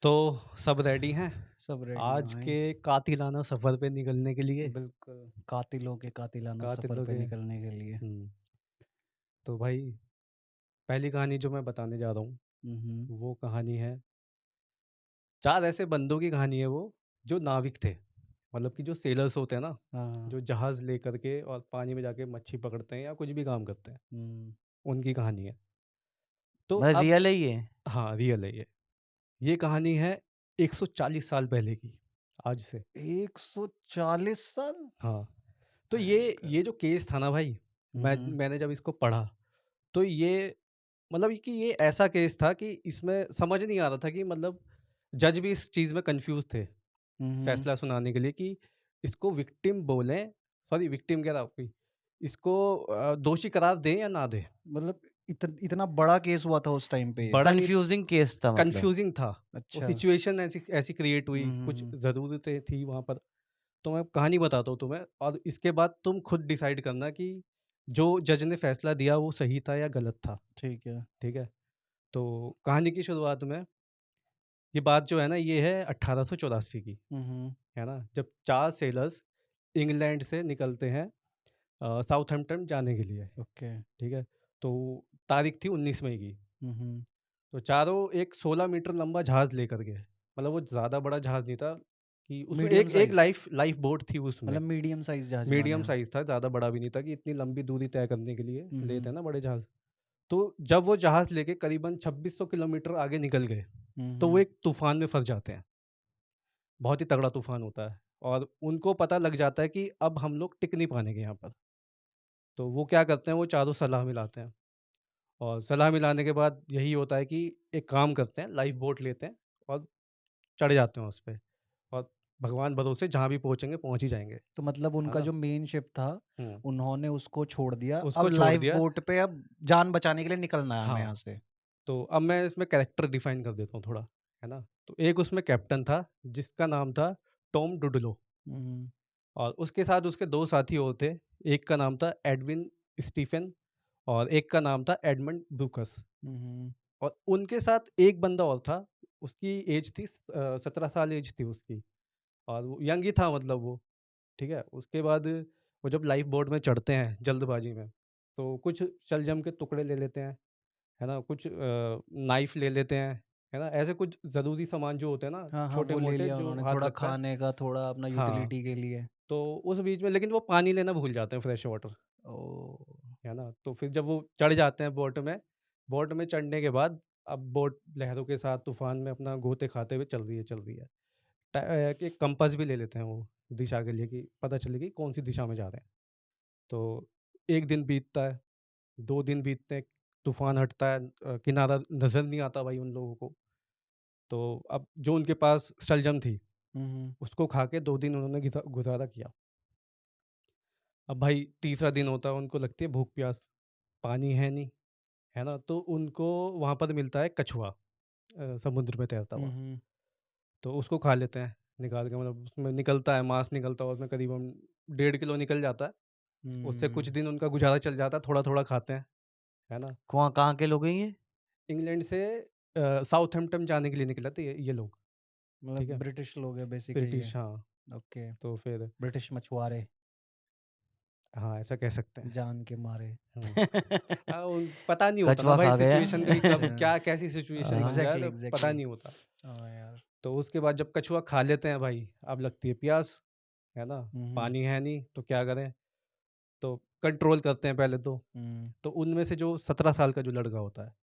तो सब रेडी हैं सब रेडी हैं आज भाई। के कातिलाना सफर पे निकलने के लिए। बिल्कुल, कातिलों के कातिलाना सफ़र कातिलों पे के निकलने के लिए। तो भाई पहली कहानी जो मैं बताने जा रहा हूँ हुँ, हुँ। वो कहानी है, चार ऐसे बंदों की कहानी है वो, जो नाविक थे। मतलब कि जो सेलर्स होते हैं ना, हाँ, जो जहाज लेकर के और पानी में जाके मच्छी पकड़ते हैं या कुछ भी काम करते हैं, हुँ। उनकी कहानी है। तो मतलब अब रियल है ये? हाँ, रियल है ये कहानी है 140 साल पहले की, आज से। 140 साल? हाँ, तो भयंकर। ये जो केस था ना भाई, हुँ, हुँ। मैंने जब इसको पढ़ा, तो ये मतलब कि ये ऐसा केस था कि इसमें समझ नहीं आ रहा था कि मतलब जज भी इस चीज़ में कन्फ्यूज़ थे, हुँ, हुँ। फैसला सुनाने के लिए कि इसको विक्टिम बोलें, सॉरी विक्टिम कह रहा हूँ कि इसको दोषी करार दें या ना दें। मतलब इतना बड़ा केस हुआ था उस टाइम पे ये? बड़ा नहीं, कन्फ्यूजिंग केस था मतलब। कन्फ्यूज़िंग था। वो अच्छा। सिचुएशन ऐसी ऐसी क्रिएट हुई, हुँ, हुँ, कुछ हुँ। ज़रूरतें थी वहाँ पर। तो मैं कहानी बताता हूँ तुम्हें और इसके बाद तुम खुद डिसाइड करना कि जो जज ने फैसला दिया वो सही था या गलत था, ठीक है। ठीक है? तो कहानी की शुरुआत में ये बात जो है ना, ये है 1884 की, हुँ, हुँ। है ना? जब 4 सेलर्स इंग्लैंड से निकलते हैं साउथहैम्पटन जाने के लिए, ओके। ठीक है? तो तारीख थी 19 मई की। हुँ, हुँ। तो चारों एक 16 मीटर लंबा जहाज़ लेकर गए। मतलब वो ज़्यादा बड़ा जहाज़ नहीं था, कि उसमें मीडियम एक एक साइज़? लाइफ़ बोट थी उसमें। मतलब मीडियम साइज़ जहाज बनाने मीडियम हैं। साइज़ था, ज़्यादा बड़ा भी नहीं था कि इतनी लंबी दूरी तय करने के लिए हुँ, लेते हुँ। हैं ना बड़े जहाज़। तो जब वो जहाज़ लेके करीबन 2600 किलोमीटर आगे निकल गए, हुँ, तो वो हुँ। एक तूफ़ान में फँस जाते हैं। बहुत ही तगड़ा तूफ़ान होता है और उनको पता लग जाता है कि अब हम लोग टिक नहीं पाएँगे यहाँ पर। तो वो क्या करते हैं, वो चारों सलाह मिलाते हैं और सलाह मिलाने के बाद यही होता है कि एक काम करते हैं, लाइफ़ बोट लेते हैं और चढ़ जाते हैं उस पे और भगवान भरोसे जहाँ भी पहुँचेंगे, पहुँच ही जाएँगे, तो मतलब है उनका ना? जो मेन शिप था, हुँ, उन्होंने उसको छोड़ दिया। उसको अब छोड़ लाइफ़ दिया। बोट पे अब जान बचाने के लिए निकलना है हमें हाँ, यहाँ से। तो अब मैं इसमें कैरेक्टर डिफ़ाइन कर देता हूँ थोड़ा, है ना? तो एक उसमें कैप्टन था, जिसका नाम था टॉम डुडलो हुँ, हुँ। और उसके साथ उसके 2 साथी और थे। एक का नाम था एडविन स्टीफ़ेन और एक का नाम था एडमंड ब्रूकस हुँ, हुँ। और उनके साथ एक बंदा और था, उसकी एज थी 17 साल एज थी उसकी और वो यंग ही था मतलब वो। ठीक है? उसके बाद वो जब लाइफ़ बोट में चढ़ते हैं जल्दबाज़ी में, तो कुछ शलजम के टुकड़े ले लेते हैं, है ना? कुछ नाइफ़ ले लेते हैं, है ना? ऐसे कुछ ज़रूरी सामान जो होते हैं ना, हाँ, हाँ, वो ले छोटे-मोटे लिया जो उन्होंने, हाथ थोड़ा लगता है। खाने का, थोड़ा अपना हाँ, यूटिलिटी के लिए। तो उस बीच में लेकिन वो पानी लेना भूल जाते हैं, फ्रेश वाटर, ओह! है ना? तो फिर जब वो चढ़ जाते हैं बोट में चढ़ने के बाद अब बोट लहरों के साथ तूफ़ान में अपना गोते खाते हुए चल रही है। एक कंपास भी ले लेते हैं वो, दिशा के लिए कि पता चले कि कौन-सी दिशा में जा रहे हैं। तो 1 दिन बीतता है, 2 दिन बीतते हैं, तूफ़ान हटता है, किनारा नज़र नहीं आता भाई उन लोगों को। तो अब जो उनके पास शलजम थी, हुँ, हुँ। उसको खा के 2 दिन उन्होंने गुज़ारा किया। अब भाई तीसरा दिन होता है, उनको लगती है भूख-प्यास, पानी है नहीं, है ना? तो उनको वहाँ पर मिलता है कछुआ, समुद्र में तैरता हुँ, हुआ। हुँ। तो उसको खा लेते हैं निकाल के, मतलब उसमें निकलता है, मांस निकलता है, उसमें करीबन 1.5 किलो निकल जाता है। उससे कुछ हुँ। दिन उनका गुज़ारा चल जाता है, थोड़ा-थोड़ा खाते हैं, है ना? कहाँ कहाँ के लोग हैं ये? इंग्लैंड से साउथहैम्पटन जाने के लिए निकले थे ये लोग, ठीक मतलब है? ब्रिटिश लोग हैं बेसिकली ये। ब्रिटिश, हाँ, ओके, तो फिर ब्रिटिश मछुआरे, हाँ, ऐसा कह सकते हैं। जान के मारे। हुँ। उन पता नहीं होता ना कछुआ भाई खा गया। सिचुएशन कभी कब अच्छा। क्या कैसी सिचुएशन बन जाए एग्ज़ैक्टली, तो पता एग्ज़ैक्टली। नहीं होता। हाँ यार। तो उसके बाद जब कछुआ खा लेते हैं भाई, अब लगती है प्यास, है ना? हुँ, हुँ। पानी है नहीं तो क्या करें? तो कंट्रोल करते हैं पहले तो। हुँ। तो उनमें से जो 17 साल का जो लड़का होता है,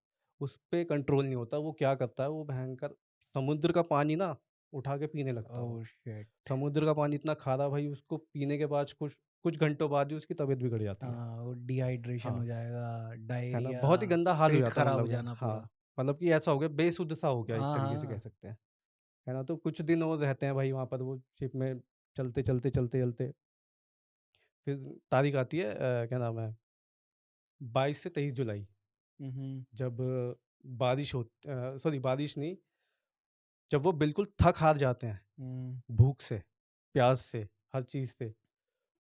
उस पे कंट्रोल नहीं होता, वो क्या करता है, वो भयंकर समुद्र का पानी ना उठा के पीने लगता है वो। Oh shit! समुद्र का पानी इतना खारा भाई, उसको पीने के बाद कुछ कुछ घंटों बाद ही उसकी तबीयत बिगड़ जाती है। हाँ, वो डिहाइड्रेशन हाँ, हो जाएगा, है ना? डायरिया, बहुत ही गंदा हाल हो पेट जाता है खराब हो मतलब वो। जाना पूरा। हाँ, मतलब कि ऐसा हो गया, बेसुध सा हो गया एक हाँ, तरीके से कह हाँ। सकते हैं, है ना? तो कुछ दिन और रहते हैं भाई वहाँ पर वो शिप में, चलते-चलते फिर तारीख आती है, क्या नाम है, 22 से 23 जुलाई, हुँ, हुँ। जब सॉरी बारिश नहीं, जब वो बिल्कुल थक-हार जाते हैं, हुँ। भूख से, प्यास से, हर चीज़ से,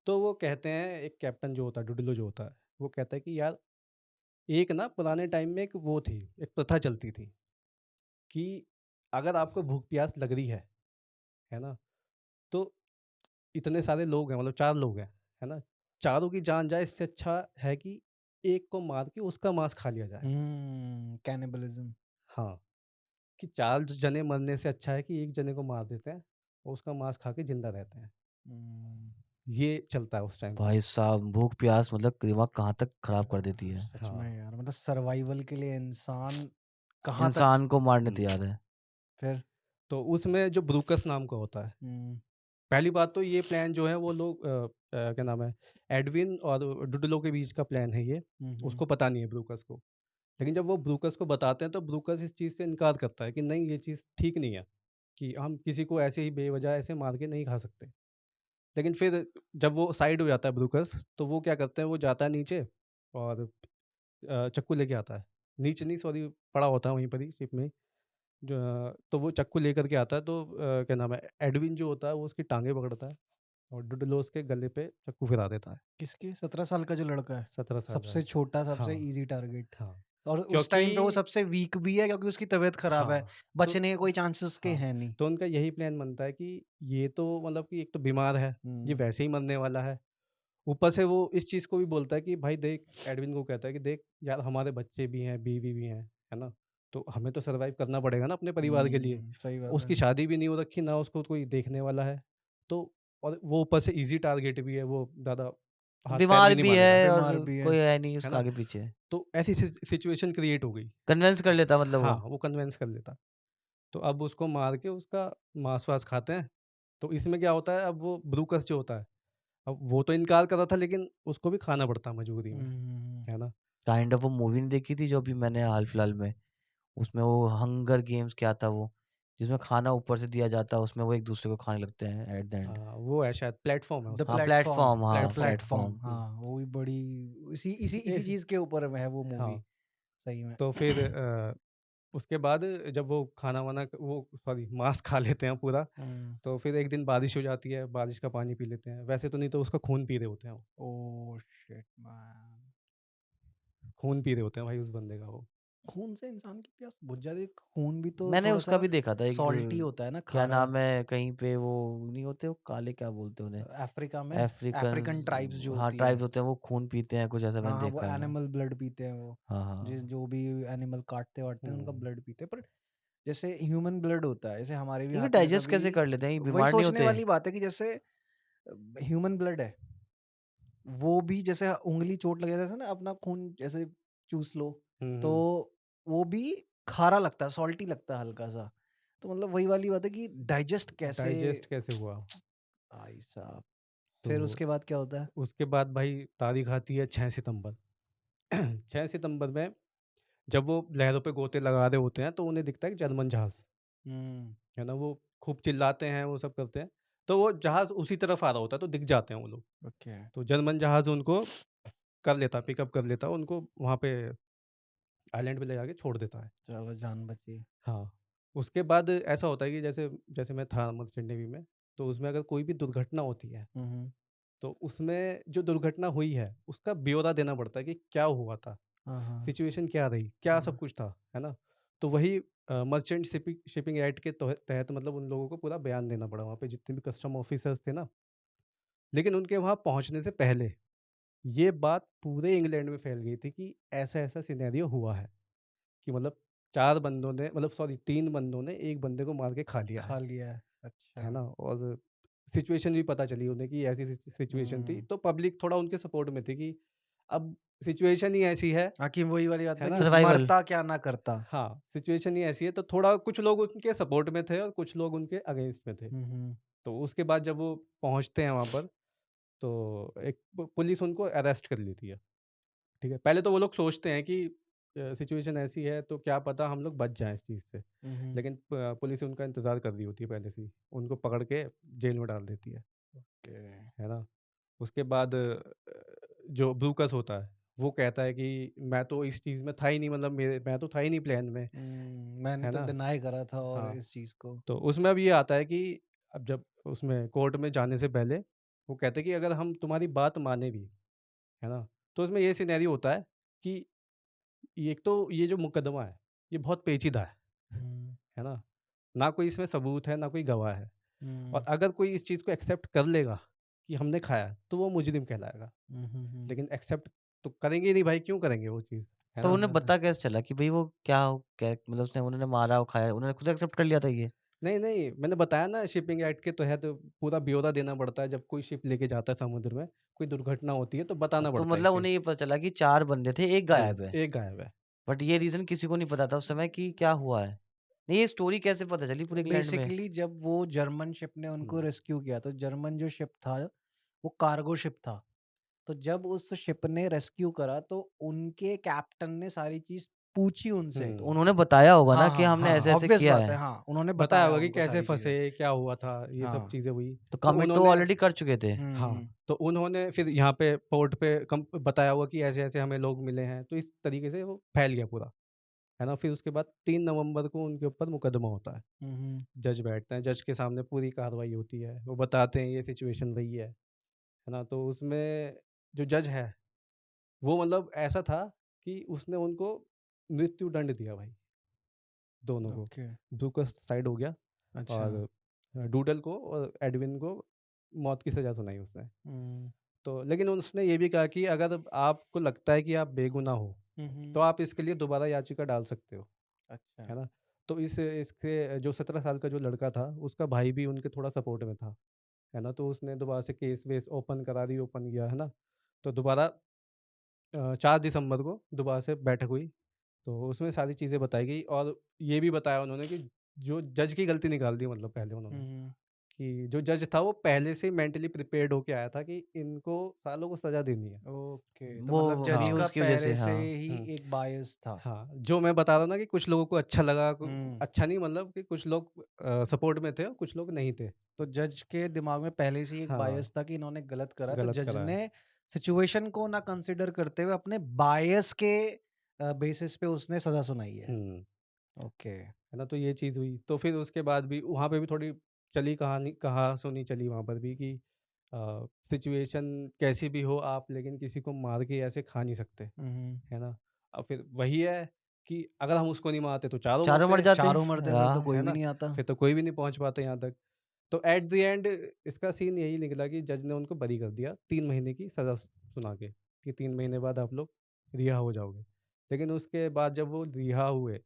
तो वो कहते हैं, एक कैप्टन जो होता है, डुडलो जो होता है, वो कहता है कि यार एक ना पुराने टाइम में एक वो थी, एक प्रथा चलती थी कि अगर आपको भूख प्यास लग रही है ना? तो इतने सारे लोग हैं, मतलब 4 लोग हैं, है ना? चारों की जान जाए, इससे अच्छा है कि एक को मार के उसका मांस खा लिया जाए। कैनिबलिज्म। हाँ, कि 4 जने मरने से अच्छा है कि एक जने को मार देते हैं और उसका मांस खा के जिंदा रहते हैं। ये चलता है उस टाइम पे। भाई साहब भूख प्यास मतलब दिमाग कहाँ तक खराब कर देती है। सच हाँ। में यार, मतलब सर्वाइवल के लिए इंसान कहाँ तक। इंसान को मारने हुँ। तैयार है। फिर तो उसमें जो ब्रूकस नाम का होता है, पहली बात तो ये प्लान जो है वो लोग क्या नाम है, एडविन और डुडलो के बीच का प्लान है ये। उसको पता नहीं है ब्रूकस को। लेकिन जब वो ब्रूकस को बताते हैं तो ब्रूकस इस चीज़ से इनकार करता है कि नहीं, ये चीज़ ठीक नहीं है, कि हम किसी को ऐसे ही बेवजह ऐसे मार के नहीं खा सकते। लेकिन फिर जब वो साइड हो जाता है ब्रूकस, तो वो क्या करते हैं, वो जाता है नीचे और चाकू लेके आता है। नीचे नहीं, सॉरी, पड़ा होता है वहीं पर ही शिप में ही। जो तो वो चाकू लेकर के आता है, तो क्या नाम है, एडविन जो होता है वो उसकी टाँगें पकड़ता है और डुडलोस के गले पे चाकू फिरा देता है। किसके? 17 साल का जो लड़का है, 17 साल का। सबसे छोटा, सबसे हाँ, इजी टारगेट। हाँ। और उस टाइम पे वो क्योंकि सबसे वीक भी है क्योंकि उसकी तबीयत खराब है, हाँ, तो बचने के कोई चांसेस उसके हाँ, हैं नहीं। तो उनका यही प्लान बनता है कि ये तो मतलब कि एक तो बीमार है, ये वैसे ही मरने वाला है। ऊपर से वो इस चीज़ को भी बोलता है कि भाई देख, एडविन को कहता है कि देख यार, हमारे बच्चे भी हैं, बीवी भी है ना? तो हमें तो सर्वाइव करना पड़ेगा ना अपने परिवार के लिए। सही बात उसकी है। शादी भी नहीं हो रखी, ना उसको कोई देखने वाला है। तो और वो ऊपर से ईज़ी टारगेट भी है, वो ज़्यादा हाथ-पैर बीमार भी नहीं भी मारेगा, है और बीमार भी कोई है। है नहीं है उसका ना? आगे पीछे। तो ऐसी सिचुएशन क्रिएट हो गई। कन्विंस कर लेता मतलब हाँ, वो। वो कन्विंस कर लेता। तो अब उसको मार के उसका मांस-वास खाते हैं। तो इसमें क्या होता है, अब वो ब्रूकस जो होता है, अब वो तो इनकार कर रहा था, लेकिन उसको भी खाना पड़ता है मजबूरी में, है ना? काइंड ऑफ वो मूवी नहीं देखी थी जो अभी मैंने हाल फिलहाल में, उसमें वो हंगर गेम्स क्या था वो, जिसमें खाना ऊपर से दिया जाता है, उसमें वो एक दूसरे को खाने लगते हैं एट द एंड। हाँ, वो है शायद, प्लेटफ़ॉर्म है द उसका हाँ नाम। प्लेटफॉर्म, प्लेटफॉर्म, द हाँ प्लेटफ़ॉर्म। Platform, platform. हाँ वो भी बड़ी इसी इसी इसी इस चीज के ऊपर है वो मूवी। हाँ, सही में। तो फिर उसके बाद जब वो खाना-वाना वो सॉरी मांस खा लेते हैं पूरा, तो फिर एक दिन बारिश हो जाती है, बारिश का पानी पी लेते हैं। वैसे तो नहीं तो उसका खून पी रहे होते हैं वो। Oh shit man. खून पी रहे होते हैं भाई उस बंदे का वो। खून से इंसान की प्यास बुझ जाती है। खून भी तो मैंने थोड़ा उसका सा भी देखा था एक सॉल्टी होता है ना, क्या खारा। नाम है कहीं पे वो नहीं होते वो काले क्या बोलते हैं उन्हें, अफ्रीका में अफ्रीकन अफ्रीकन्स। ट्राइब्स जो हाँ होती है, ट्राइब्स होते हैं वो खून पीते हैं कुछ ऐसा हाँ मैंने हाँ, वो देखा है। एनिमल ब्लड पीते हैं वो। हाँ हाँ। जो भी एनिमल काटते वाटते हैं उनका हुँ। ब्लड पीते हैं। पर जैसे ह्यूमन ब्लड होता है, जैसे हमारे भी ये हाथ में डाइजेस्ट कभी, कैसे कर लेते हैं, ये वही बीमार नहीं सोचने होते? वाली बात है कि जैसे ह्यूमन ब्लड है, वो भी जैसे उंगली चोट लग जाता है ना, अपना खून जैसे चूस लो, हुँ, तो हुँ। वो भी खारा लगता है, सॉल्टी लगता है हल्का सा। तो मतलब वही वाली बात है कि डाइजेस्ट कैसे। डाइजेस्ट कैसे हुआ? भाई साहब, तो फिर उसके बाद क्या होता है? उसके बाद भाई तारीख़ आती है 6 सितंबर। 6 सितंबर में जब वो लहरों पे गोते लगा रहे होते हैं, तो उन्हें दिखता है कि जर्मन जहाज़, हम्म। है ना? वो खूब चिल्लाते हैं, वो सब करते हैं। तो वो जहाज़ उसी तरफ आ रहा होता है, तो दिख जाते हैं वो लोग। ओके। तो जर्मन जहाज़ उनको कर लेता है, पिकअप कर लेता है, उनको वहाँ पे आइलैंड पे ले जाके छोड़ देता है। चलो जान बची। हाँ, उसके बाद ऐसा होता है कि जैसे जैसे मैं था मर्चेंट नेवी में, तो उसमें अगर कोई भी दुर्घटना होती है, हम्म। तो उसमें जो दुर्घटना हुई है, उसका ब्यौरा देना पड़ता है कि क्या हुआ था, हाँ हाँ सिचुएशन क्या रही, क्या सब हाँ। कुछ था, है ना? तो वही मर्चेंट शिपिंग एक्ट के तहत मतलब उन लोगों को पूरा बयान देना पड़ा वहाँ पे जितने भी कस्टम ऑफिसर्स थे ना। लेकिन उनके वहाँ पहुँचने से पहले ये बात पूरे इंग्लैंड में फैल गई थी कि ऐसा-ऐसा सिनेरियो हुआ है, कि मतलब 4 बंदों ने, मतलब सॉरी, 3 बंदों ने 1 बंदे को मार के खा लिया खा लिया है, अच्छा। है ना? और सिचुएशन भी पता चली उन्हें कि ऐसी सिचुएशन थी, हम्म। तो पब्लिक थोड़ा उनके सपोर्ट में थी कि अब सिचुएशन ही ऐसी हाँ, कि वही वाली बात है है ना? कि सर्वाइवल। मरता क्या ना करता। हाँ, सिचुएशन ही ऐसी है, तो थोड़ा कुछ लोग उनके सपोर्ट में थे और कुछ लोग उनके अगेंस्ट में थे। हम्म। तो उसके बाद जब वो पहुँचते हैं वहाँ पर, तो एक पुलिस उनको अरेस्ट कर लेती है, ठीक है? पहले तो वो लोग सोचते हैं कि सिचुएशन ऐसी है, तो क्या पता हम लोग बच जाएँ इस चीज़ से। हम्म। लेकिन पुलिस उनका इंतज़ार कर रही होती है पहले से ही, उनको पकड़ के जेल में डाल देती ओके। है ना? उसके बाद जो ब्रूकस होता है, वो कहता है कि मैं तो इस चीज़ में था ही नहीं, मतलब मैं तो था ही नहीं प्लान में, मैंने है तो ना? डिनाई करा था और हाँ, इस चीज को। तो उसमें अब ये आता है कि अब जब उसमें कोर्ट में जाने से पहले वो कहते हैं कि अगर हम तुम्हारी बात माने भी, है ना? तो उसमें ये सिनेरियो होता है कि एक तो ये जो मुकदमा है, ये बहुत पेचीदा है हम्म। ना? ना कोई इसमें सबूत है, ना कोई गवाह है। और हम्म अगर कोई इस चीज़ को एक्सेप्ट कर लेगा कि हमने खाया, तो वो मुजरिम कहलाएगा। हम्म। लेकिन एक्सेप्ट तो करेंगे ही नहीं भाई, क्यों करेंगे वो चीज़, है तो ना? उन्हें बात है। पता कैसे चला कि भाई वो क्या मतलब उसने उन्होंने मारा और खाया, उन्होंने खुद एक्सेप्ट कर लिया था ये? नहीं, नहीं, मैंने बताया ना, शिपिंग एक्ट के तहत पूरा ब्यौरा देना पड़ता है। जब कोई शिप लेके जाता है समुद्र में, कोई दुर्घटना होती है तो बताना तो पड़ता है इस मतलब चीज़। उन्हें ये पता चला कि 4 बंदे थे, 1 गायब है। एक गायब है। बट ये रीज़न किसी को नहीं पता था उस समय कि क्या हुआ है। नहीं, ये स्टोरी कैसे पता चली पूरे इंग्लैंड में? बेसिकली जब वो जर्मन शिप ने उनको हुँ, रेस्क्यू किया, तो जर्मन जो शिप था वो कार्गो शिप था। तो जब उस शिप ने रेस्क्यू करा तो उनके कैप्टन ने सारी चीज पूछी उनसे। तो हुँ। उन्होंने बताया होगा ना हाँ कि हाँ हमने हाँ, ऐसे-ऐसे ऑब्वियस किया बात है, है। हाँ उन्होंने बताया बताया होगा कि उनको कैसे सारी चीजें। फँसे, क्या हुआ था, ये सब हाँ। चीज़ें हुई। तो तो कमिट तो उन्होंने ऑलरेडी कर चुके थे। हम्म। हाँ, तो उन्होंने फिर यहाँ पे पोर्ट पे बताया होगा कि ऐसे-ऐसे हमें लोग मिले हैं, तो इस तरीके से वो फैल गया पूरा, है ना? फिर उसके बाद 3 नवंबर को उनके ऊपर मुकदमा होता है। हम्म जज बैठते हैं, जज के सामने पूरी कार्रवाई होती है, वो बताते हैं ये सिचुएशन रही है ना? तो उसमें जो जज है, वो मतलब ऐसा था कि उसने उनको मृत्यु दंड दिया भाई, दोनों को। ओके। ब्रूकस साइड हो गया अच्छा। और डूडल को और एडविन को मौत की सज़ा सुनाई उसने। हम्म तो लेकिन उसने ये भी कहा कि अगर आपको लगता है कि आप बेगुनाह हो, हम्म। तो आप इसके लिए दोबारा याचिका डाल सकते हो, अच्छा। है ना? तो इसके जो 17 साल का जो लड़का था, उसका भाई भी उनके थोड़ा सपोर्ट में था, है ना? तो उसने दोबारा से केस-वेस ओपन करा री-ओपन किया, है ना? तो दोबारा 4 दिसंबर को दोबारा से बैठक हुई, तो उसमें सारी चीज़ें बताई गई और ये भी बताया उन्होंने कि जो जज की गलती निकाल दी, मतलब पहले उन्होंने, हम्म। कि जो जज था वो पहले से ही मेंटली प्रिपेयर्ड होके आया था कि इनको सालों को सज़ा देनी है। ओके, तो वो मतलब जज का न्यूज़ की वज़ह से पहले से हाँ। ही हुँ। एक बायस था। हाँ, जो मैं बता रहा हूँ ना कि कुछ लोगों को अच्छा लगा, हम्म। अच्छा नहीं, मतलब कि कुछ लोग सपोर्ट में थे और कुछ लोग नहीं थे। तो जज के दिमाग में पहले से ही एक हाँ, बायस था कि इन्होंने गलत करा, तो गलत जज करा है। ने सिचुएशन को ना कंसिडर करते हुए अपने बायस के बेसिस पे उसने सजा सुनाई है। हुँ, ओके। है ना? तो ये चीज़ हुई। तो फिर उसके बाद भी वहाँ पे भी थोड़ी चली कहानी, कहा-सुनी चली वहाँ पर भी कि सिचुएशन कैसी भी हो आप, लेकिन किसी को मार के ऐसे खा नहीं सकते, हम्म। है ना? अब फिर वही है कि अगर हम उसको नहीं मारते तो चारों चारों मर मरते, जाते। चारों मरते फिर तो हाँ, कोई है भी ना? नहीं आता। फिर तो कोई भी नहीं पहुँच पाता यहाँ तक। तो एट द एंड इसका सीन यही निकला कि जज ने उनको बरी कर दिया 3 महीने की सज़ा सुना के, कि 3 महीने बाद आप लोग रिहा हो जाओगे। लेकिन उसके बाद जब वो रिहा हुए,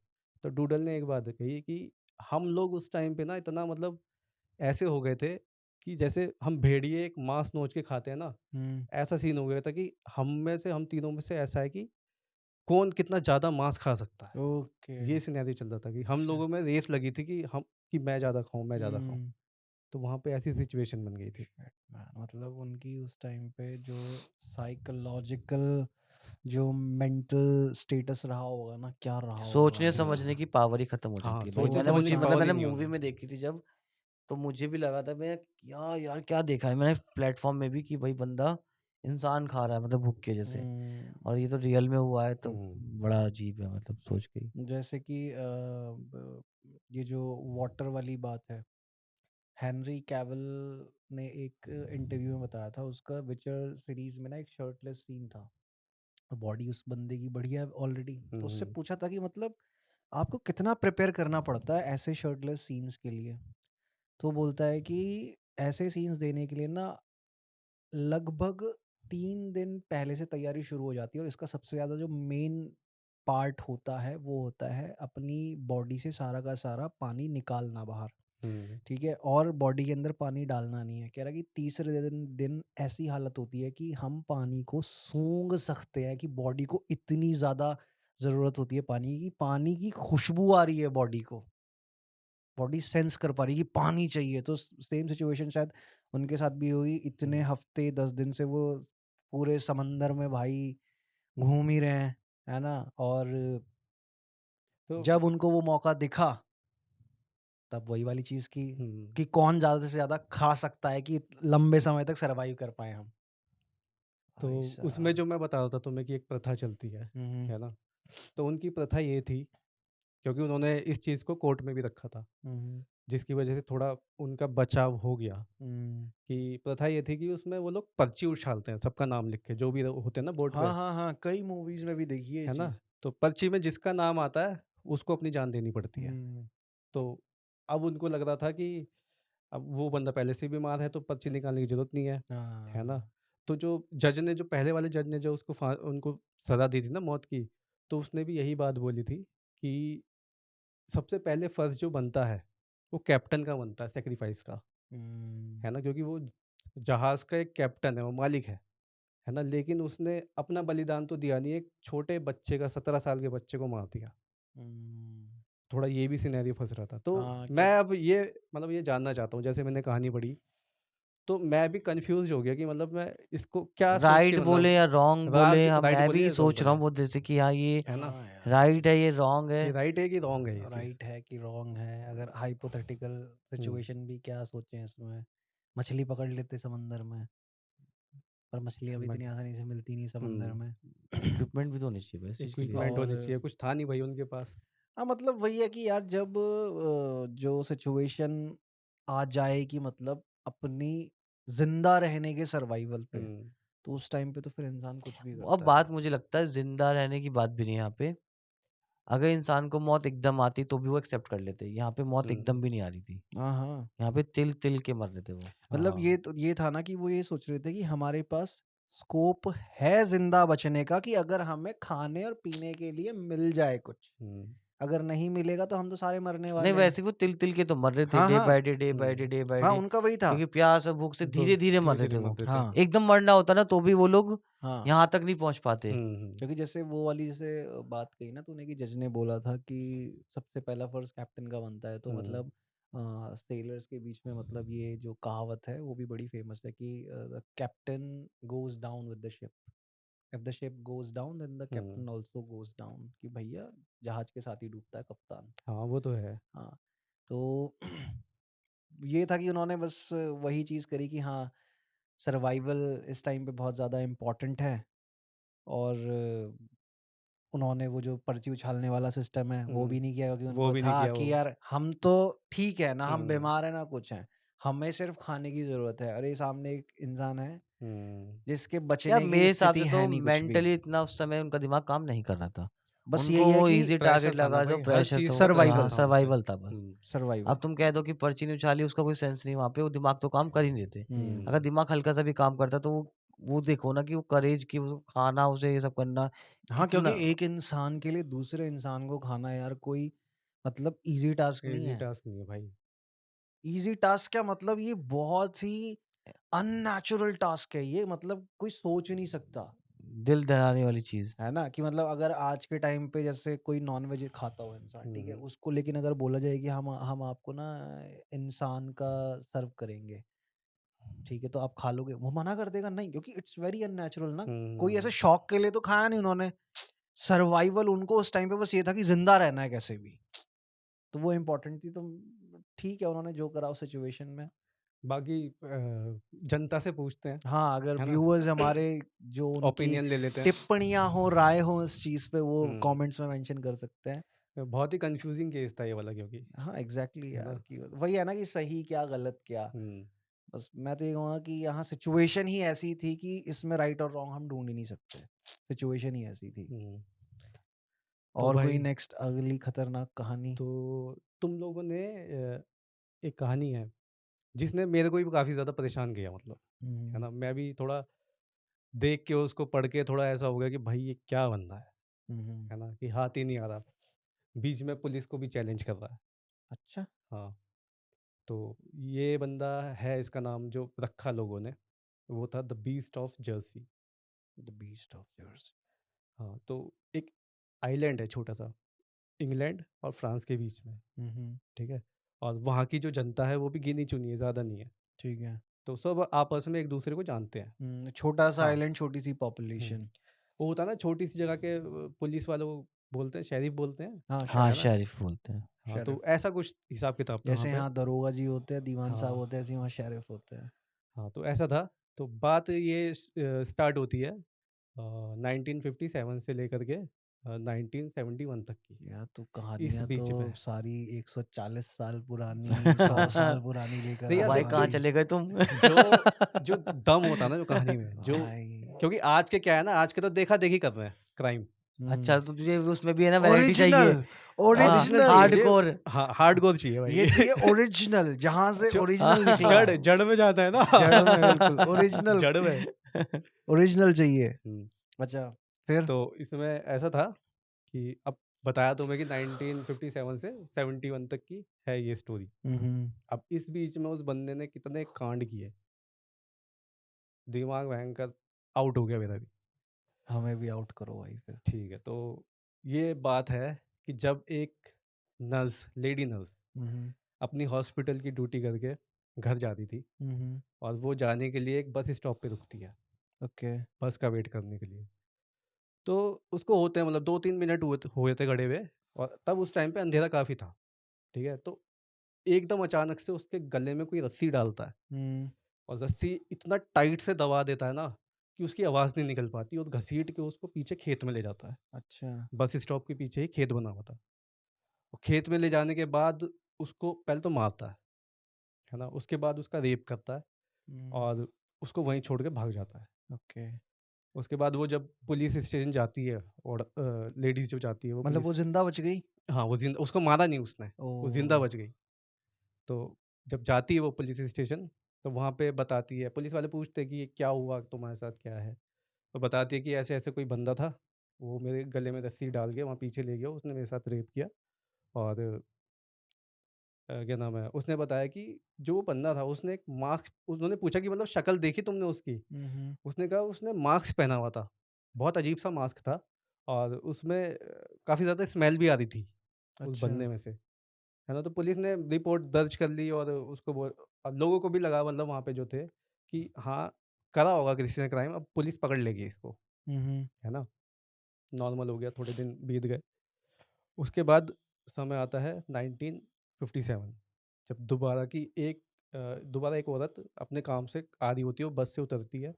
तो डूडल ने एक बात कही कि हम लोग उस टाइम पे ना इतना, मतलब ऐसे हो गए थे कि जैसे हम भेड़िए एक मांस नोच के खाते हैं ना, हम्म। ऐसा सीन हो गया था कि हम तीनों में से ऐसा है कि कौन कितना ज़्यादा मांस खा सकता है। ओके। ये सिनेरियो चल रहा था कि हम अच्छा। लोगों में रेस लगी थी कि मैं ज़्यादा खाऊँ, मैं ज़्यादा खाऊँ। हम्म। तो वहाँ पे ऐसी सिचुएशन बन गई थी। Shit, man, मतलब उनकी उस टाइम पे जो साइकोलॉजिकल, जो मेंटल स्टेटस रहा होगा ना, क्या रहा होगा सोचने यार। समझने की पावर ही खत्म हो हाँ, जाती है भाई। वो सोचने मैंने वो समझने की चीज़ मतलब मतलब पावर ही मैंने नहीं है मूवी उनमें। में देखी थी जब, तो मुझे भी लगा था मैं यार क्या देखा है मैंने प्लेटफ़ॉर्म में भी कि भाई बंदा इंसान खा रहा है मतलब भूख के जैसे। और ये तो रियल में हुआ है तो हुँ, बड़ा अजीब है मतलब सोच के ही। जैसे कि ये जो वाटर वाली बात है, हेनरी कैविल ने एक इंटरव्यू में बताया था, उसका विचर सीरीज में ना एक शर्टलेस सीन था। बॉडी उस बंदे की बढ़िया है ऑलरेडी, हुँ, तो उससे हुँ, पूछा था कि मतलब आपको कितना प्रिपेयर करना पड़ता है ऐसे शर्टलेस सीन्स के लिए। तो बोलता है कि ऐसे सीन्स देने के लिए ना लगभग 3 दिन पहले से तैयारी शुरू हो जाती है, और इसका सबसे ज़्यादा जो मेन पार्ट होता है वो होता है अपनी बॉडी से सारा का सारा पानी निकालना बाहर। हुँ, ठीक है, और बॉडी के अंदर पानी डालना नहीं है। कह रहा है कि तीसरे दिन ऐसी हालत होती है कि हम पानी को सूंघ सकते हैं, कि बॉडी को इतनी ज़्यादा ज़रूरत होती है पानी की, पानी की खुशबू आ रही है बॉडी को, बॉडी सेंस कर पा रही है कि पानी चाहिए। तो सेम सिचुएशन शायद उनके साथ भी हुई। इतने हुँ। हफ्ते 10 दिन से वो पूरे समंदर में भाई घूम ही रहे हैं, है ना। और तो जब उनको वो मौका दिखा, तब वही वाली चीज की हुँ, कि कौन ज्यादा से ज्यादा खा सकता है कि लंबे समय तक सरवाइव कर पाए हम। तो भाई उसमें साहब। जो मैं बता रहा था तुम्हें कि एक प्रथा चलती हम्म है ना? तो उनकी प्रथा ये थी, क्योंकि उन्होंने इस चीज़ को कोर्ट में भी रखा था, हम्म जिसकी वजह से थोड़ा उनका बचाव हो गया, हम्म। कि प्रथा ये थी कि उसमें वो लोग पर्ची उछालते हैं, सबका नाम लिख के, जो भी होते हैं ना बोट हाँ पे, हाँ हाँ, कई मूवीज में भी देखी है ये है ना? चीज। तो पर्ची में जिसका नाम आता है, उसको अपनी जान देनी पड़ती है। हम्म तो अब उनको लग रहा था कि अब वो बंदा पहले से बीमार है तो पर्ची निकालने की ज़रूरत नहीं है ना? हाँ। तो जो जज ने, जो पहले वाले जज ने जो उनको सज़ा दी थी ना मौत की, तो उसने भी यही बात बोली थी कि सबसे पहले फ़र्ज़ जो बनता है, वो कैप्टन का बनता है सैक्रिफ़ाइस का, है ना? क्योंकि वो जहाज़ का एक कैप्टन है, वो मालिक है ना? लेकिन उसने अपना बलिदान तो दिया नहीं, एक छोटे बच्चे का 17 साल के बच्चे को मार दिया। हुँ। थोड़ा ये भी सिनेरियो फँस रहा था। तो हाँ, मैं क्यों अब ये मतलब ये जानना चाहता हूँ, जैसे मैंने कहानी पढ़ी, तो मैं भी कन्फ्यूज़ हो गया कि मतलब मैं इसको क्या सोच के राइट बोले मतलब या रॉन्ग बोले, हम राइट मैं बोलिए भी या रॉन्ग सोच रहा हूँ बोलिए, बहुत देर से कि हाँ ये है ना? हाँ यार, राइट है, ये रॉन्ग है। ये राइट है कि रॉन्ग है ये चीज़? राइट है कि रॉन्ग है? अगर हाइपोथेटिकल हुँ, सिचुएशन भी क्या सोचें इसमें? मछली पकड़ लेते समंदर में, पर मछलियाँ भी समझ इतनी आसानी से मिलती नहीं समंदर हुँ, में। इक्विपमेंट भी तो होनी चाहिए भाई इस चीज़ के लिए। इक्विपमेंट होने और चाहिए, कुछ था नहीं भाई उनके पास। हाँ, मतलब वही है कि यार जब जो सिचुएशन आ जाए कि मतलब अपनी ज़िंदा रहने के सर्वाइवल पे, हुँ, तो उस टाइम पे तो फिर इंसान कुछ भी अब करता है। बात मुझे लगता है ज़िंदा रहने की बात भी नहीं है यहाँ पे। अगर इंसान को मौत एकदम आती तो भी वो एक्सेप्ट कर लेते। यहाँ पे मौत एकदम हुँ, भी नहीं आ रही थी। हाँ, हाँ। यहाँ पे तिल-तिल के मर रहे थे वो। मतलब हाँ, ये था ना कि वो ये सोच रहे थे कि हमारे पास स्कोप है ज़िंदा बचने का कि अगर हमें खाने और पीने के लिए मिल जाए कुछ। हुँ, अगर नहीं मिलेगा तो हम तो सारे मरने नहीं वाले हैं। वैसे वो तिल-तिल के तो मर रहे थे हाँ, डे हाँ। By day, day by day, हुँ, डे बाय हाँ, डे। उनका वही था। क्योंकि प्यास और भूख से तो धीरे-धीरे मर रहे धीरे-धीरे थे वो। मरते थे। हाँ, एकदम मरना होता ना तो भी वो लोग हाँ। यहाँ तक नहीं पहुँच पाते। हुँ, क्योंकि जैसे वो वाली जैसे बात कही ना तूने कि जज ने बोला था कि सबसे पहला फर्ज कैप्टन का बनता है, तो हुँ, मतलब सेलर्स के बीच में मतलब ये जो कहावत है वो भी बड़ी फेमस है कि the captain goes down with the ship, if the ship goes down then the hmm, captain also goes down, कि भैया जहाज के साथ ही डूबता है कप्तान। हाँ, वो तो है। हाँ, तो ये था कि उन्होंने बस वही चीज़ करी कि हाँ, सर्वाइवल इस टाइम पे बहुत ज़्यादा इम्पोर्टेंट है। और उन्होंने वो जो पर्ची उछालने वाला सिस्टम है वो भी हुँ, नहीं किया, क्योंकि वो उनको भी नहीं था किया कि वो। यार हम तो ठीक है ना, हम हुँ, बीमार है ना कुछ है, हमें सिर्फ खाने की ज़रूरत है। अरे सामने एक इंसान है हुँ, जिसके यार बचने की मेरे हिसाब स्थिति से है तो नहीं कुछ भी। मेंटली इतना उस समय उनका दिमाग काम नहीं कर रहा था। बस उनको यही है वो कि ईज़ी प्रेशर टारगेट था ना लगा जो भाई, हर प्रेशर था चीज़ वो से तो प्रेशर सर्वाइवल हाँ, था उनसे। सर्वाइवल था बस। हुँ, अब सर्वाइवल। तुम कह दो कि पर्ची नहीं उछाली उसका कोई सेंस नहीं वहाँ पे, वो दिमाग तो काम कर ही नहीं देते। अगर हम्म। दिमाग हल्का सा भी काम करता तो वो देखो ना कि वो करेज की वो खाना उसे ये सब करना हाँ, क्योंकि कितना एक इंसान के लिए दूसरे इंसान को खाना यार कोई मतलब इजी टास्क नहीं ईज़ी है। टास्क नहीं है भाई। इजी टास्क क्या मतलब, ये बहुत ही अननेचुरल टास्क है ये, मतलब कोई सोच नहीं सकता। दिल दहलाने वाली चीज़। है ना? कि मतलब अगर आज के टाइम पे जैसे कोई नॉन-वेज खाता हो इंसान, ठीक है? हुँ, उसको लेकिन अगर बोला जाए कि हम आपको ना इंसान का सर्व करेंगे, ठीक है? तो आप खा लोगे? वो मना कर देगा नहीं, क्योंकि इट्स वेरी अननेचुरल ना। कोई ऐसे हुँ, शौक के लिए तो खाया नहीं उन्होंने। सर्वाइवल उनको उस टाइम पे बस ये था कि ज़िंदा रहना है कैसे भी। तो वो इम्पोर्टेंट थी, तो ठीक है उन्होंने जो करा उस सिचुएशन में। बाकी जनता से पूछते हैं, हाँ, अगर है ना? व्यूअर्स हमारे जो उनकी ओपिनियन ले लेते हैं। टिप्पणियाँ हो, राय हो इस चीज़ पे, वो हुँ, कमेंट्स में मेंशन कर सकते हैं। बहुत ही कन्फ्यूज़िंग केस था ये वाला क्योंकि, हाँ, एग्ज़ैक्टली है यार, ना? कि वही है ना कि सही क्या, गलत क्या। हुँ, बस मैं तो ये कहूँगा कि यहाँ सिचुएशन ही ऐसी थी कि इसमें राइट और रॉन्ग हम ढूँढ ही नहीं सकते। सिचुएशन ही ऐसी थी। हुँ। तो और कोई भाई, नेक्स्ट अगली खतरनाक कहानी? तो तुम लोगों ने एक कहानी है जिसने मेरे को भी काफ़ी ज़्यादा परेशान किया मतलब, है हुँ, ना? मैं भी थोड़ा देख के उसको पढ़ के थोड़ा ऐसा हो गया कि भाई ये क्या बंदा हुँ, हुँ। है ना? कि हाथ ही नहीं आ रहा। बीच में पुलिस को भी चैलेंज कर रहा है। अच्छा, हाँ, तो ये बंदा है, इसका नाम जो रखा लोगों ने, वो था the beast of Jersey. The beast of Jersey. हाँ, तो एक आइलैंड है छोटा-सा, इंग्लैंड और फ्रांस के बीच में, हुँ, हुँ। ठीक है? और वहाँ की जो जनता है वो भी गिनी-चुनी है, ज़्यादा नहीं है। ठीक है। तो सब आपस में एक-दूसरे को जानते हैं। छोटा-सा हाँ, आइलैंड, छोटी-सी हुँ। पॉपुलेशन। वो होता है ना छोटी-सी जगह के पुलिस वालों को बोलते हैं, शेरिफ बोलते हैं, हाँ, हाँ, है ना? शेरिफ, शेरिफ बोलते हैं। हाँ, तो शेरिफ। ऐसा कुछ हिसाब-किताब था वहाँ जैसे पे। यहाँ दरोगा जी होते हैं, दीवान साहब हाँ, होते हैं, ऐसे ही वहाँ शेरिफ होते हैं। हाँ, तो ऐसा था। तो बात ये स्टार्ट होती है 1957 से लेकर के 1971 तक की, यार तू इस कहानियाँ तो बीच में। सारी 140 साल पुरानी, 100 साल पुरानी लेकर नहीं अब यार, आ भाई देख रहा जो कहाँ है। चले गए तुम? जो जो दम होता है ना जो कहानी में, जो भाई। क्योंकि आज के क्या है ना, आज के तो देखा-देखी कर रहे हैं क्राइम। अच्छा हुँ। तो तुझे उसमें भी है ना वैरायटी चाहिए। Original, original hardcore. हाँ, हार्डकोर चाहिए भाई। ये चाहिए ओरिजिनल, जहां से जो ओरिजिनल निकला जड़ है। जड़ में जाता है ना। जड़ में बिल्कुल ओरिजिनल जड़ में। ओरिजिनल चाहिए। हुँ, अच्छा, फिर? तो इसमें ऐसा था कि अब बताया तो मैं कि 1957 से 71 तक की है ये स्टोरी। अब इस बीच में उस बंदे ने कितने कांड किए, दिमाग भयंकर आउट हो गया मेरा भी। हमें भी आउट करो भाई फिर। ठीक है, तो ये बात है कि जब एक नर्स, लेडी नर्स अपनी हॉस्पिटल की ड्यूटी करके घर जाती थी और वो जाने के लिए एक बस स्टॉप पे रुकती है, ओके। बस का वेट करने के लिए। तो उसको होते हैं मतलब 2-3 मिनट हुए थे खड़े हुए, और तब उस टाइम पे अंधेरा काफ़ी था, ठीक है? तो एकदम अचानक से उसके गले में कोई रस्सी डालता है और रस्सी इतना टाइट से दबा देता है ना कि उसकी आवाज़ नहीं निकल पाती, और घसीट के उसको पीछे खेत में ले जाता है। अच्छा। बस स्टॉप के पीछे ही खेत बना हुआ था। और खेत में ले जाने के बाद उसको पहले तो मारता है ना? उसके बाद उसका रेप करता है और उसको वहीं छोड़ के भाग जाता है। ओके, उसके बाद वो जब पुलिस स्टेशन जाती है और लेडीज़ जो जाती है वो मतलब पुलिस, वो जिंदा बच गई? हाँ, वो ज़िंदा, उसको मारा नहीं उसने, वो ज़िंदा ओ। बच गई। तो जब जाती है वो पुलिस स्टेशन, तो वहाँ पे बताती है, पुलिस वाले पूछते हैं कि ये क्या हुआ, तुम्हारे साथ क्या है? तो बताती है कि ऐसे-ऐसे कोई बंदा था, वो मेरे गले में रस्सी डाल के वहाँ पीछे ले गया, उसने मेरे साथ रेप किया। और क्या नाम है, उसने बताया कि जो वो बंदा था उसने एक मास्क, उन्होंने पूछा कि मतलब शक्ल देखी तुमने उसकी? उसने कहा उसने मास्क पहना हुआ था, बहुत अजीब-सा मास्क था, और उसमें काफ़ी ज़्यादा स्मेल भी आ रही थी उस अच्छा। बंदे में से, है ना? तो पुलिस ने रिपोर्ट दर्ज कर ली और उसको अब लोगों को भी लगा, मतलब वहाँ पे जो थे, कि हाँ, करा होगा किसी ने क्राइम, अब पुलिस पकड़ लेगी इसको, है ना? नॉर्मल हो गया, थोड़े दिन बीत गए। उसके बाद समय आता है 1957, जब दोबारा एक औरत अपने काम से आ रही होती है, वो बस से उतरती है,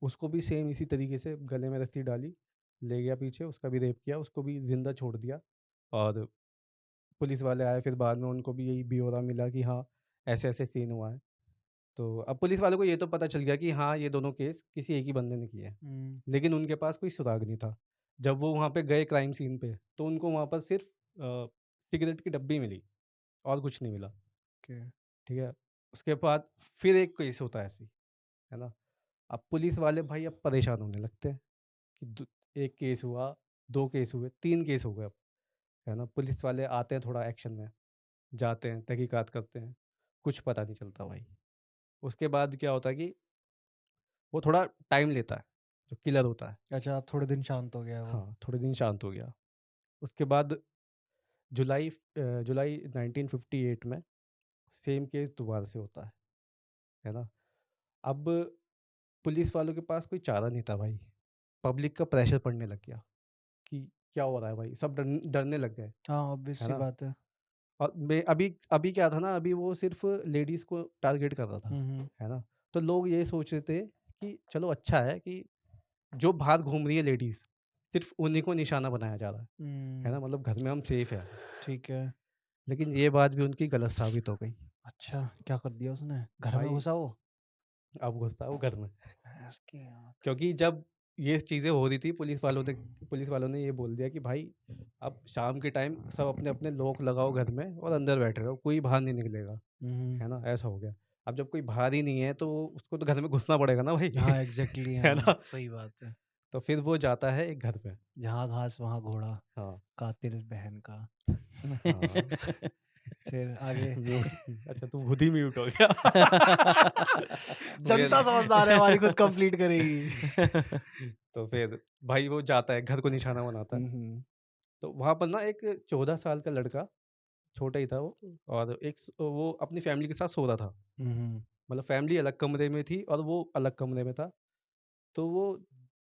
उसको भी सेम इसी तरीके से गले में रस्सी डाली, ले गया पीछे, उसका भी रेप किया, उसको भी ज़िंदा छोड़ दिया। और पुलिस वाले आए फिर बाद में, उनको भी यही ब्यौरा मिला कि हाँ, ऐसे-ऐसे सीन हुआ है। तो अब पुलिस वालों को ये तो पता चल गया कि हाँ, ये दोनों केस किसी एक ही बंदे ने किए हैं, लेकिन उनके पास कोई सुराग नहीं था। जब वो वहाँ पे गए क्राइम सीन पे, तो उनको वहाँ पर सिर्फ़ सिगरेट की डब्बी मिली और कुछ नहीं मिला, ओके। ठीक है? उसके बाद फिर एक केस होता है ऐसे ही, है ना? अब पुलिस वाले भाई अब परेशान होने लगते हैं कि 1 केस हुआ, 2 केस हुए, 3 केस हो गए अब, है ना? पुलिस वाले आते हैं थोड़ा एक्शन में, जाते हैं, तहकीकात करते हैं, कुछ पता नहीं चलता भाई। उसके बाद क्या होता है कि वो थोड़ा टाइम लेता है, जो किलर होता है। अच्छा, अब थोड़े दिन शांत हो गया वो। हाँ, थोड़े दिन शांत हो गया। उसके बाद जुलाई 1958 में सेम केस दोबारा से होता है ना? अब पुलिस वालों के पास कोई चारा नहीं था भाई। पब्लिक का प्रेशर पड़ने लग गया कि क्या हो रहा है भाई? सब डरने लग गए, हाँ, ऑब्वियस है सी ना? बात है। और मैं अभी अभी क्या था ना, अभी वो सिर्फ़ लेडीज़ को टारगेट कर रहा था, है ना? तो लोग ये सोच रहे थे कि चलो अच्छा है कि जो बाहर घूम रही है लेडीज़, सिर्फ़ उन्हीं को निशाना बनाया जा रहा है ना? मतलब घर में हम सेफ हैं। ठीक है। लेकिन ये बात भी उनकी गलत साबित हो गई। अच्छा, क्या कर दिया उसने? घर में भाई घुसा वो? अब घुसता है वो घर में। भैंस की आँख। क्योंकि जब ये चीज़ें हो रही थी, पुलिस वालों ने ये बोल दिया कि भाई अब शाम के टाइम सब अपने-अपने लॉक लगाओ घर में और अंदर बैठे रहो, कोई बाहर नहीं निकलेगा, है ना? ऐसा हो गया। अब जब कोई बाहर ही नहीं है तो उसको तो घर में घुसना पड़ेगा ना भाई। हाँ, एग्ज़ैक्टली है हाँ, ना? सही बात है। तो फिर वो जाता है एक घर पे। जहाँ घास वहाँ घोड़ा, हाँ, कातिल बहन का। हाँ। फिर आगे? म्यूट, अच्छा तू खुद ही म्यूट हो गया। फिर जनता समझदार है, हमारी खुद कंप्लीट करेगी। तो फिर भाई वो जाता है, घर को निशाना बनाता है। तो वहाँ पर ना एक 14 साल का लड़का, छोटा ही था वो, और वो अपनी फैमिली के साथ सो रहा था। मतलब फैमिली अलग कमरे में थी और वो अलग कमरे में था। तो वो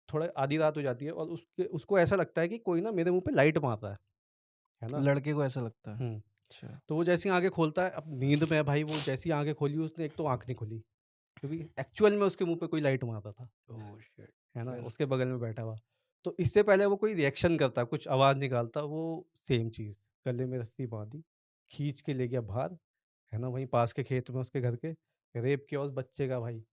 थोड़ा आधी रात हो जाती है और उसको ऐसा लगता है कि कोई ना मेरे मुँह पे लाइट मार रहा है ना? लड़के को ऐसा लगता है? हुँ। अच्छा। तो वो जैसे ही आँखें खोलता है, अब नींद में है भाई, वो जैसे ही आँखें खोली उसने, एक तो आँख नहीं खोली, क्योंकि एक्चुअल में उसके मुँह पे कोई लाइट मार रहा था, ओह शिट! है ना? फिर? उसके बगल में बैठा हुआ। तो इससे पहले वो कोई रिएक्शन करता, कुछ आवाज़ निकालता, वो सेम चीज़, गले में रस्सी बाँधी, खींच के ले गया बाहर, है ना? वहीं पास के खेत में उसके घर के, रेप किया उस बच्चे का भाई,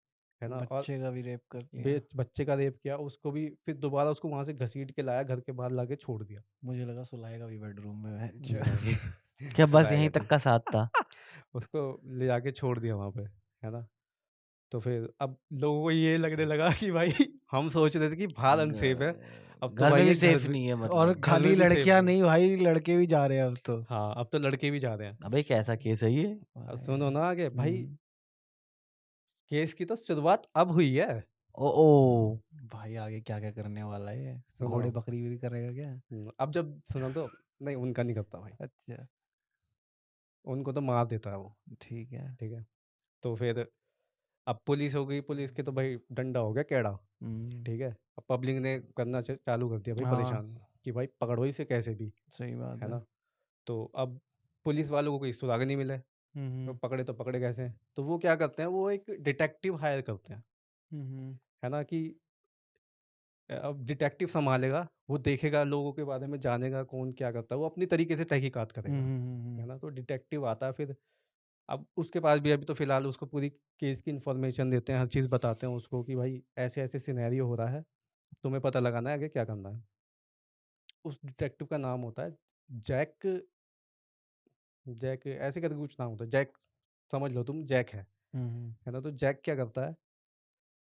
है ना? और बच्चे का भी रेप कर लिया। बच्चे का रेप किया, उसको भी फिर दोबारा उसको वहाँ से घसीट के लाया, घर के बाहर लाके छोड़ दिया। मुझे लगा सुलाएगा भी बेडरूम में नहीं, क्या बस सुलाया यहीं गया तक का साथ था? उसको ले जाके छोड़ दिया वहाँ पे, है ना? तो फिर अब लोगों को ये लगने लगा कि भाई हम सोच रहे थे कि बाहर अनसेफ है, अब तो घर में भाई भी ये घर सेफ भी नहीं है और मतलब। घर में खाली भी सेफ लड़कियां नहीं। नहीं भाई, लड़के भी जा रहे हैं अब तो। हाँ, अब तो लड़के भी जा रहे हैं। अबे कैसा केस है ये? अब सुनो ना आगे भाई, हम्म, केस की तो शुरुआत अब हुई है। ओ ओ भाई आगे क्या क्या करने वाला है ये? सुनो घोड़े बकरी भी करेगा क्या? अब जब सुनो तो नहीं, उनका नहीं करता भाई, अच्छा, उनको तो मार देता है वो। ठीक है। ठीक है, तो फिर अब पुलिस हो गई, पुलिस के तो भाई डंडा हो गया कैड़ा। हम्म, ठीक है, अब पब्लिक ने करना चालू कर दिया भाई हाँ परेशान, कि भाई पकड़ो इसे कैसे भी, सही बात है है। ना? तो अब पुलिस वालों को कोई सुराग नहीं मिले, तो हम्म पकड़े कैसे? तो वो क्या करते हैं, वो एक डिटेक्टिव हायर करते हैं, हम्म है ना? कि अब डिटेक्टिव संभालेगा, वो देखेगा, लोगों के बारे में जानेगा कौन क्या करता है, वो अपनी तरीके से तहकीकात करेगा, है ना? तो डिटेक्टिव आता है फिर, अब उसके पास भी अभी तो फिलहाल उसको पूरी केस की इन्फॉर्मेशन देते हैं, हर चीज़ बताते हैं उसको कि भाई ऐसे ऐसे सिनेरियो हो रहा है, तुम्हें पता लगाना है आगे क्या करना है। उस डिटेक्टिव का नाम होता है जैक, जैक ऐसे करके कुछ नाम होता है, जैक समझ लो तुम, जैक है ना? तो जैक क्या करता है,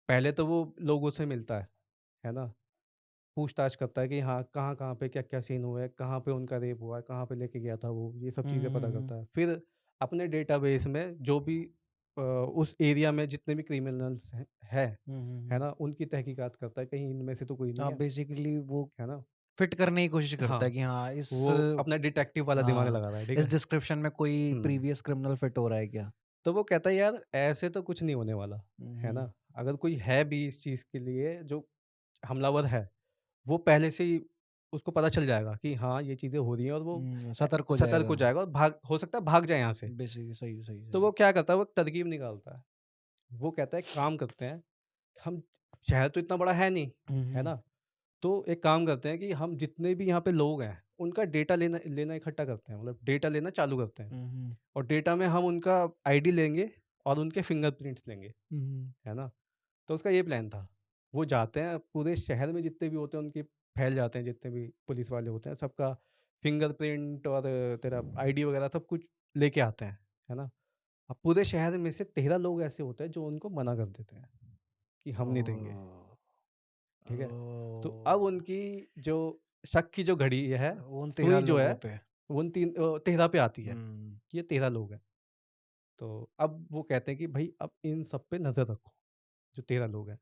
पहले तो वो लोगों से मिलता है ना? पूछताछ करता है कि हाँ, कहाँ-कहाँ पे क्या-क्या सीन हुए हैं, कहाँ पे उनका रेप हुआ है, कहाँ पे लेके गया था वो, ये सब चीज़ें पता करता है। फिर अपने डेटाबेस में जो भी उस एरिया में जितने भी क्रिमिनल्स है ना? उनकी तहकीकात करता है, कहीं इनमें से तो कोई नहीं हाँ है, बेसिकली वो है ना? फिट करने की कोशिश करता है हाँ, कि हाँ इस वो अपना डिटेक्टिव वाला दिमाग हाँ लगा रहा है, ठीक इस है? डिस्क्रिप्शन में कोई हुँ, प्रीवियस क्रिमिनल फिट हो रहा है क्या? तो वो कहता है यार ऐसे तो कुछ नहीं होने वाला, है हम्म ना? अगर कोई है भी इस चीज़ के लिए जो हमलावर है, वो पहले से ही उसको पता चल जाएगा कि हाँ, ये चीज़ें हो रही हैं, और वो सतर्क हो सतर्क जाएगा। हो जाएगा, और हो सकता है भाग जाए यहाँ से। बेसिकली सही सही तो सही। वो क्या करता है, वो एक तरकीब निकालता है। वो कहता है एक काम करते हैं, हम शहर तो इतना बड़ा है नहीं, है ना? तो एक काम करते हैं कि हम जितने भी यहाँ पे लोग हैं, उनका डेटा लेना लेना इकट्ठा करते हैं, मतलब डेटा लेना चालू करते हैं, और डेटा में हम उनका आईडी लेंगे और उनके फिंगरप्रिंट्स लेंगे, है ना? तो उसका ये प्लान था। वो जाते हैं पूरे शहर में, जितने भी होते हैं उनके फैल जाते हैं, जितने भी पुलिस वाले होते हैं सबका फिंगरप्रिंट और तेरा आईडी वगैरह सब कुछ लेके आते हैं, है ना? अब पूरे शहर में से 13 लोग ऐसे होते हैं जो उनको मना कर देते हैं कि हम नहीं देंगे, ठीक है? तो अब उनकी जो शक की जो घड़ी है, उन 13 सुई जो है, लोगों पे। वो उन 13 पे आती है हम्म कि ये 13 लोग हैं। तो अब वो कहते हैं कि भाई अब इन सब पे नज़र रखो, जो 13 लोग हैं।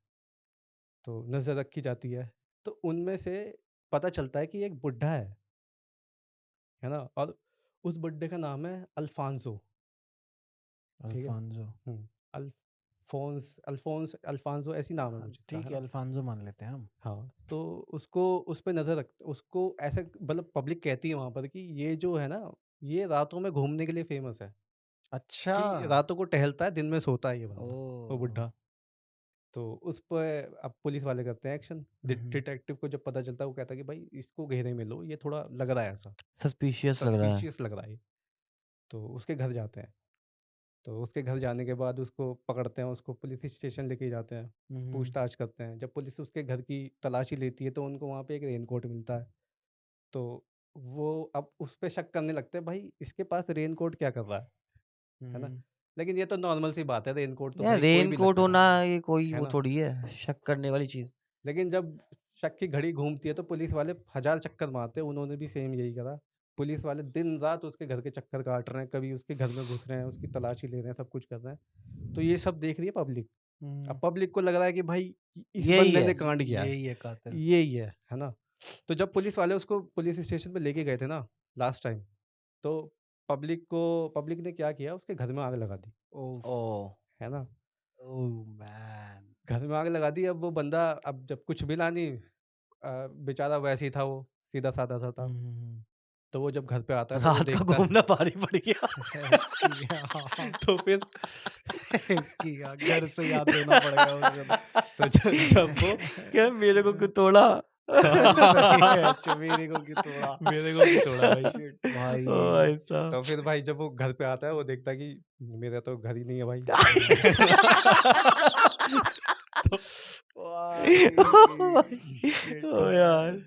तो नज़र रखी जाती है, तो उनमें से पता चलता है कि एक बुड्ढा है ना? और उस बुड्ढे का नाम है अल्फांसो, ठीक है? अल्फांसो। अल्फांसो ऐसी नाम है हाँ कुछ इसका, ठीक है है, ना? अल्फांसो मान लेते हैं हम। हाँ, तो उसको उस पे नज़र रख उसको ऐसे, मतलब पब्लिक कहती है वहाँ पर कि ये जो है ना, ये रातों में घूमने के लिए फ़ेमस है, अच्छा। कि रातों को टहलता है, दिन में सोता है ये ओ बंदा, वो बुड्ढा। तो उस पे अब पुलिस वाले करते हैं एक्शन। डिटेक्टिव को जब पता चलता है, वो कहता है कि भाई इसको घेरे में लो, ये थोड़ा लग रहा है ऐसा, सस्पिशियस लग रहा है। सस्पिशियस लग रहा है ये। तो उसके घर जाते हैं, तो उसके घर जाने के बाद उसको पकड़ते हैं, उसको पुलिस स्टेशन लेके जाते हैं, पूछताछ करते हैं। जब पुलिस उसके घर की तलाशी लेती है, तो उनको वहाँ पे एक रेनकोट मिलता है। तो वो अब उस पे शक करने लगते हैं, भाई इसके पास रेनकोट क्या कर रहा है ना? लेकिन ये तो नॉर्मल सी बात है, रेनकोट तो यार भाई कोई रेन भी कोट लगता होना है ये कोई है वो ना? थोड़ी है शक करने वाली चीज। लेकिन जब शक की घड़ी घूमती है, तो पुलिस वाले हजार चक्कर मारते हैं, उन्होंने भी सेम यही करा। पुलिस वाले दिन रात उसके घर के चक्कर काट रहे हैं, कभी उसके घर में घुस रहे हैं, उसकी तलाशी ले रहे हैं, सब कुछ कर रहे हैं। तो ये सब देख रही है पब्लिक। अब पब्लिक को लग रहा है कि भाई इस यही बंदे है। ने कांड किया है, यही है कातिल। यही है ना? तो जब पुलिस वाले उसको पुलिस स्टेशन पे लेके गए थे ना लास्ट टाइम, तो पब्लिक ने क्या किया, उसके घर में आग लगा दी, ओह ओ है ना? मैन। घर में आग लगा दी। अब वो बंदा, अब जब कुछ मिला नहीं, बेचारा वैसे ही था, वो सीधा साधा सा था। तो वो जब घर पे आता है, तो वो रात का देखता है घूमना भारी पड़ गया। तो फिर इसकी घर से याद देना पड़ेगा उसे। तो जब वो क्या मेरे को क्यों तोड़ा? सही है, चमेली को क्यों तोड़ा? मेरे को भी तोड़ा भाई। Shit, भाई। ओ भाई साहब। तो फिर भाई जब वो घर पे आता है, वो देखता है कि मेरा तो घर ही नहीं है भाई। तो भाई शिट ओ यार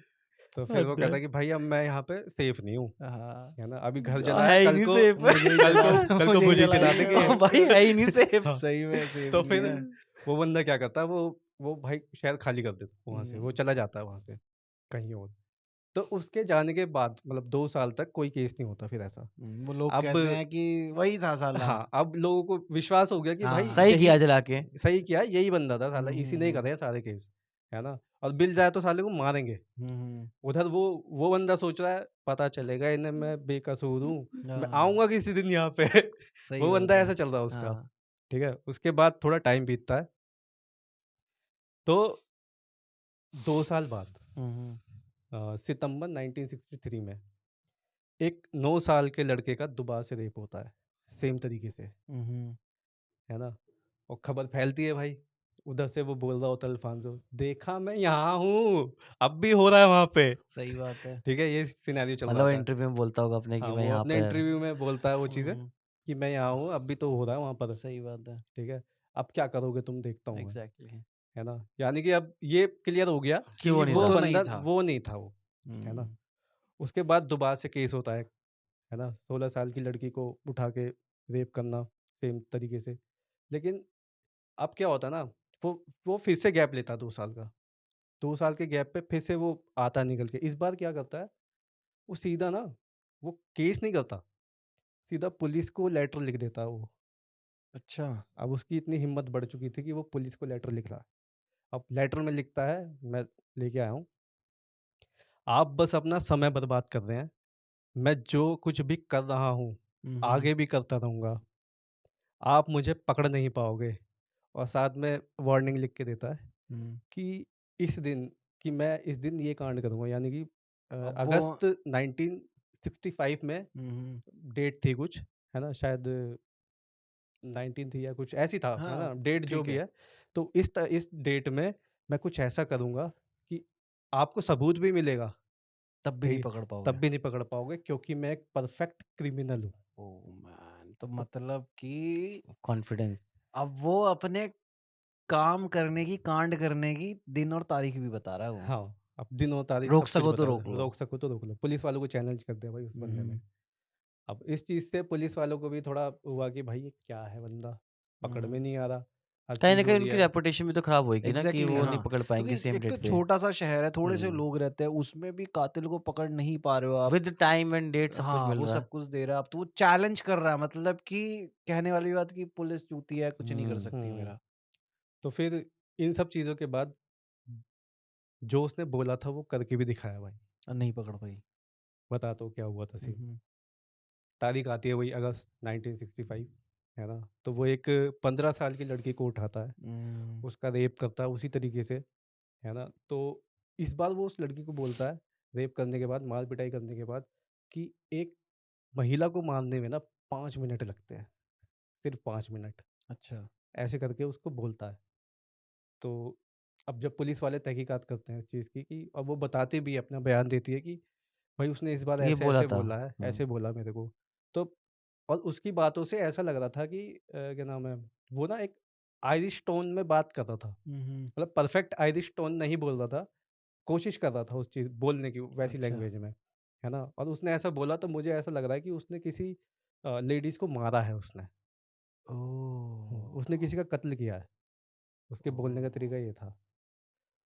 तो फिर वो हद कहता है। कि भाई अब मैं यहाँ पे सेफ नहीं हूँ, हाँ है ना? अभी घर है जलाया, ही कल नहीं को सेफ मुझे ही जला कल को मुझे ही मुझे चला जलाएंगे देंगे। भाई है ही नहीं सेफ। हाँ, सही में सेफ तो नहीं फिर है। वो बंदा क्या करता है, वो भाई शहर खाली कर देता वहाँ से, वो चला जाता है वहाँ से कहीं और। तो उसके जाने के बाद मतलब 2 साल तक कोई केस नहीं होता फिर ऐसा। वो लोग अब कहते हैं कि वही था साला। हाँ, अब लोगों को विश्वास हो गया कि भाई हाँ। सही यही किया जला के। सही किया, यही बंदा था साला, इसी ने ही करे हैं सारे केस, है ना? और मिल जाए तो साले को मारेंगे। हम्म। उधर वो बंदा सोच रहा है पता चलेगा इन्हें मैं बेकसूर हूँ, मैं हाँ, आऊँगा किसी दिन यहाँ पे। सही वो बात बंदा है। ऐसा चल रहा है उसका, हाँ। ठीक है? उसके बाद थोड़ा टाइम बीतता है, तो 2 साल बाद हम्म। सितंबर 1963 में एक 9 साल के लड़के का दोबारा से रेप होता है, सेम तरीके से, हम्म। है ना? और खबर फैलती है भाई, उधर से वो बोल रहा होता है अल्फांसो, देखा मैं यहाँ हूँ, अब भी हो रहा है वहाँ पे, सही बात है। ठीक है? ये सिनेरियो चल मतलब रहा वो था। इंटरव्यू में बोलता होगा अपने कि हाँ, मैं वो यहाँ अपने पे। इंटरव्यू में बोलता है वो चीज़ें हम्म। कि मैं यहाँ हूँ, अब भी तो हो रहा है वहाँ पर, सही बात है। ठीक है? अब क्या करोगे तुम, देखता हूँ मैं, एग्जैक्टली। है ना? यानी कि अब ये क्लियर हो गया कि कि वो नहीं वो वो था। तो नहीं बंदा था। वो नहीं था वो, है ना? हम्म। उसके बाद दोबारा से केस होता है ना? 16 साल की लड़की को उठा के रेप करना सेम तरीके से। लेकिन अब क्या होता है ना, वो फिर से गैप लेता है 2 साल का। 2 साल के गैप पे फिर से वो आता है निकल के। इस बार क्या करता है, वो सीधा ना, वो केस नहीं करता, सीधा पुलिस को लेटर लिख देता है वो। अच्छा। अब उसकी इतनी हिम्मत बढ़ चुकी थी कि वो पुलिस को लेटर लिख रहा है। अब लेटर में लिखता है, मैं लेके आया हूँ, आप बस अपना समय बर्बाद कर रहे हैं। मैं जो कुछ भी कर रहा हूँ, हम्म। आगे भी करता रहूँगा। आप मुझे पकड़ नहीं पाओगे। और साथ में वार्निंग लिख के देता है हम्म। कि इस दिन कि मैं इस दिन ये कांड करूँगा, यानी कि अब वो अगस्त 1965 में हम्म। डेट थी कुछ, है ना? शायद 19 थी या कुछ ऐसी था, है हाँ, ना? डेट जो ठीक भी है। है। तो इस डेट में मैं कुछ ऐसा करूँगा कि आपको सबूत भी मिलेगा, तब भी नहीं ठीक है? पकड़ तब पाओगे। भी नहीं पकड़ पाओगे क्योंकि मैं एक परफेक्ट क्रिमिनल हूँ। ओह मैन, तो मतलब कि कॉन्फिडेंस। अब वो अपने काम करने की, कांड करने की दिन और तारीख भी बता रहा है वो। हाँ, अब दिन और तारीख रोक सब कुछ सको तो बता रोक दे, लो। रोक सको तो रोक लो। पुलिस वालों को चैलेंज कर दिया भाई उस बंदे ने। हम्म। अब इस चीज़ से पुलिस वालों को भी थोड़ा हुआ कि भाई ये क्या है बंदा, पकड़ में हम्म। नहीं आ रहा, हर कहीं ना चीज़ हो कहीं रही उनकी है। रेपुटेशन भी तो खराब होएगी ना कि एग्जैक्टली वो नहीं हाँ, पकड़ पाएंगे क्योंकि सेम एक तो डेट पे। छोटा सा शहर है, थोड़े से हुँ, लोग रहते हैं, उसमें भी कातिल को पकड़ नहीं पा रहे हो आप। विद टाइम एंड डेट सब कुछ हाँ, मिल वो रहा है। सब कुछ दे रहा है, अब तो वो चैलेंज कर रहा है, मतलब कि कहने वाली बात कि पुलिस चूती है, कुछ नहीं कर सकती हुँ। मेरा। तो फिर इन सब चीज़ों के बाद जो उसने बोला था वो करके भी दिखाया भाई। नहीं पकड़ पाई। बताता हूँ क्या हुआ था सीन। हम्म। तारीख आती है वही अगस्त 1965, है ना? तो वो एक 15 साल की लड़की को उठाता है, हम्म। उसका रेप करता है उसी तरीके से, है ना? तो इस बार वो उस लड़की को बोलता है, रेप करने के बाद, मार-पिटाई करने के बाद, कि एक महिला को मारने में ना 5 मिनट लगते हैं, सिर्फ़ 5 मिनट। अच्छा। ऐसे करके उसको बोलता है। तो अब जब पुलिस वाले तहकीकात करते हैं इस चीज़ की, कि अब वो बताती भी है, अपना बयान देती है कि भाई उसने इस बार ये बोला ऐसे-ऐसे था। बोला है, ऐसे बोला मेरे को। तो और उसकी बातों से ऐसा लग रहा था कि क्या नाम है, वो ना एक आयरिश टोन में बात कर रहा था। हम्म। मतलब परफेक्ट आयरिश टोन नहीं बोल रहा था, कोशिश कर रहा था उस चीज़ बोलने की वैसी अच्छा। लैंग्वेज में, है ना? और उसने ऐसा बोला तो मुझे ऐसा लग रहा है कि उसने किसी लेडीज़ को मारा है उसने। उसने ओह। किसी का कत्ल किया है। उसके बोलने का तरीका ये था।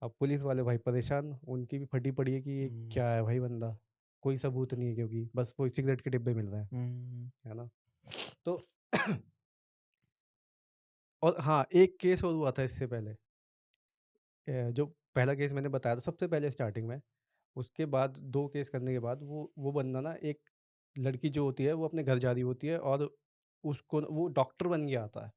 अब पुलिस वाले भाई परेशान, उनकी भी फटी पड़ी है कि ये हम्म। क्या है भाई बंदा, कोई सबूत नहीं है क्योंकि बस वो सिगरेट के डिब्बे मिल रहे हैं, हम्म। है ना? तो और हाँ, एक केस और हुआ था इससे पहले, जो पहला केस मैंने बताया था सबसे पहले स्टार्टिंग में, उसके बाद 2 केस करने के बाद वो बंदा ना, एक लड़की जो होती है वो अपने घर जा रही होती है और उसको वो डॉक्टर बन के आता है।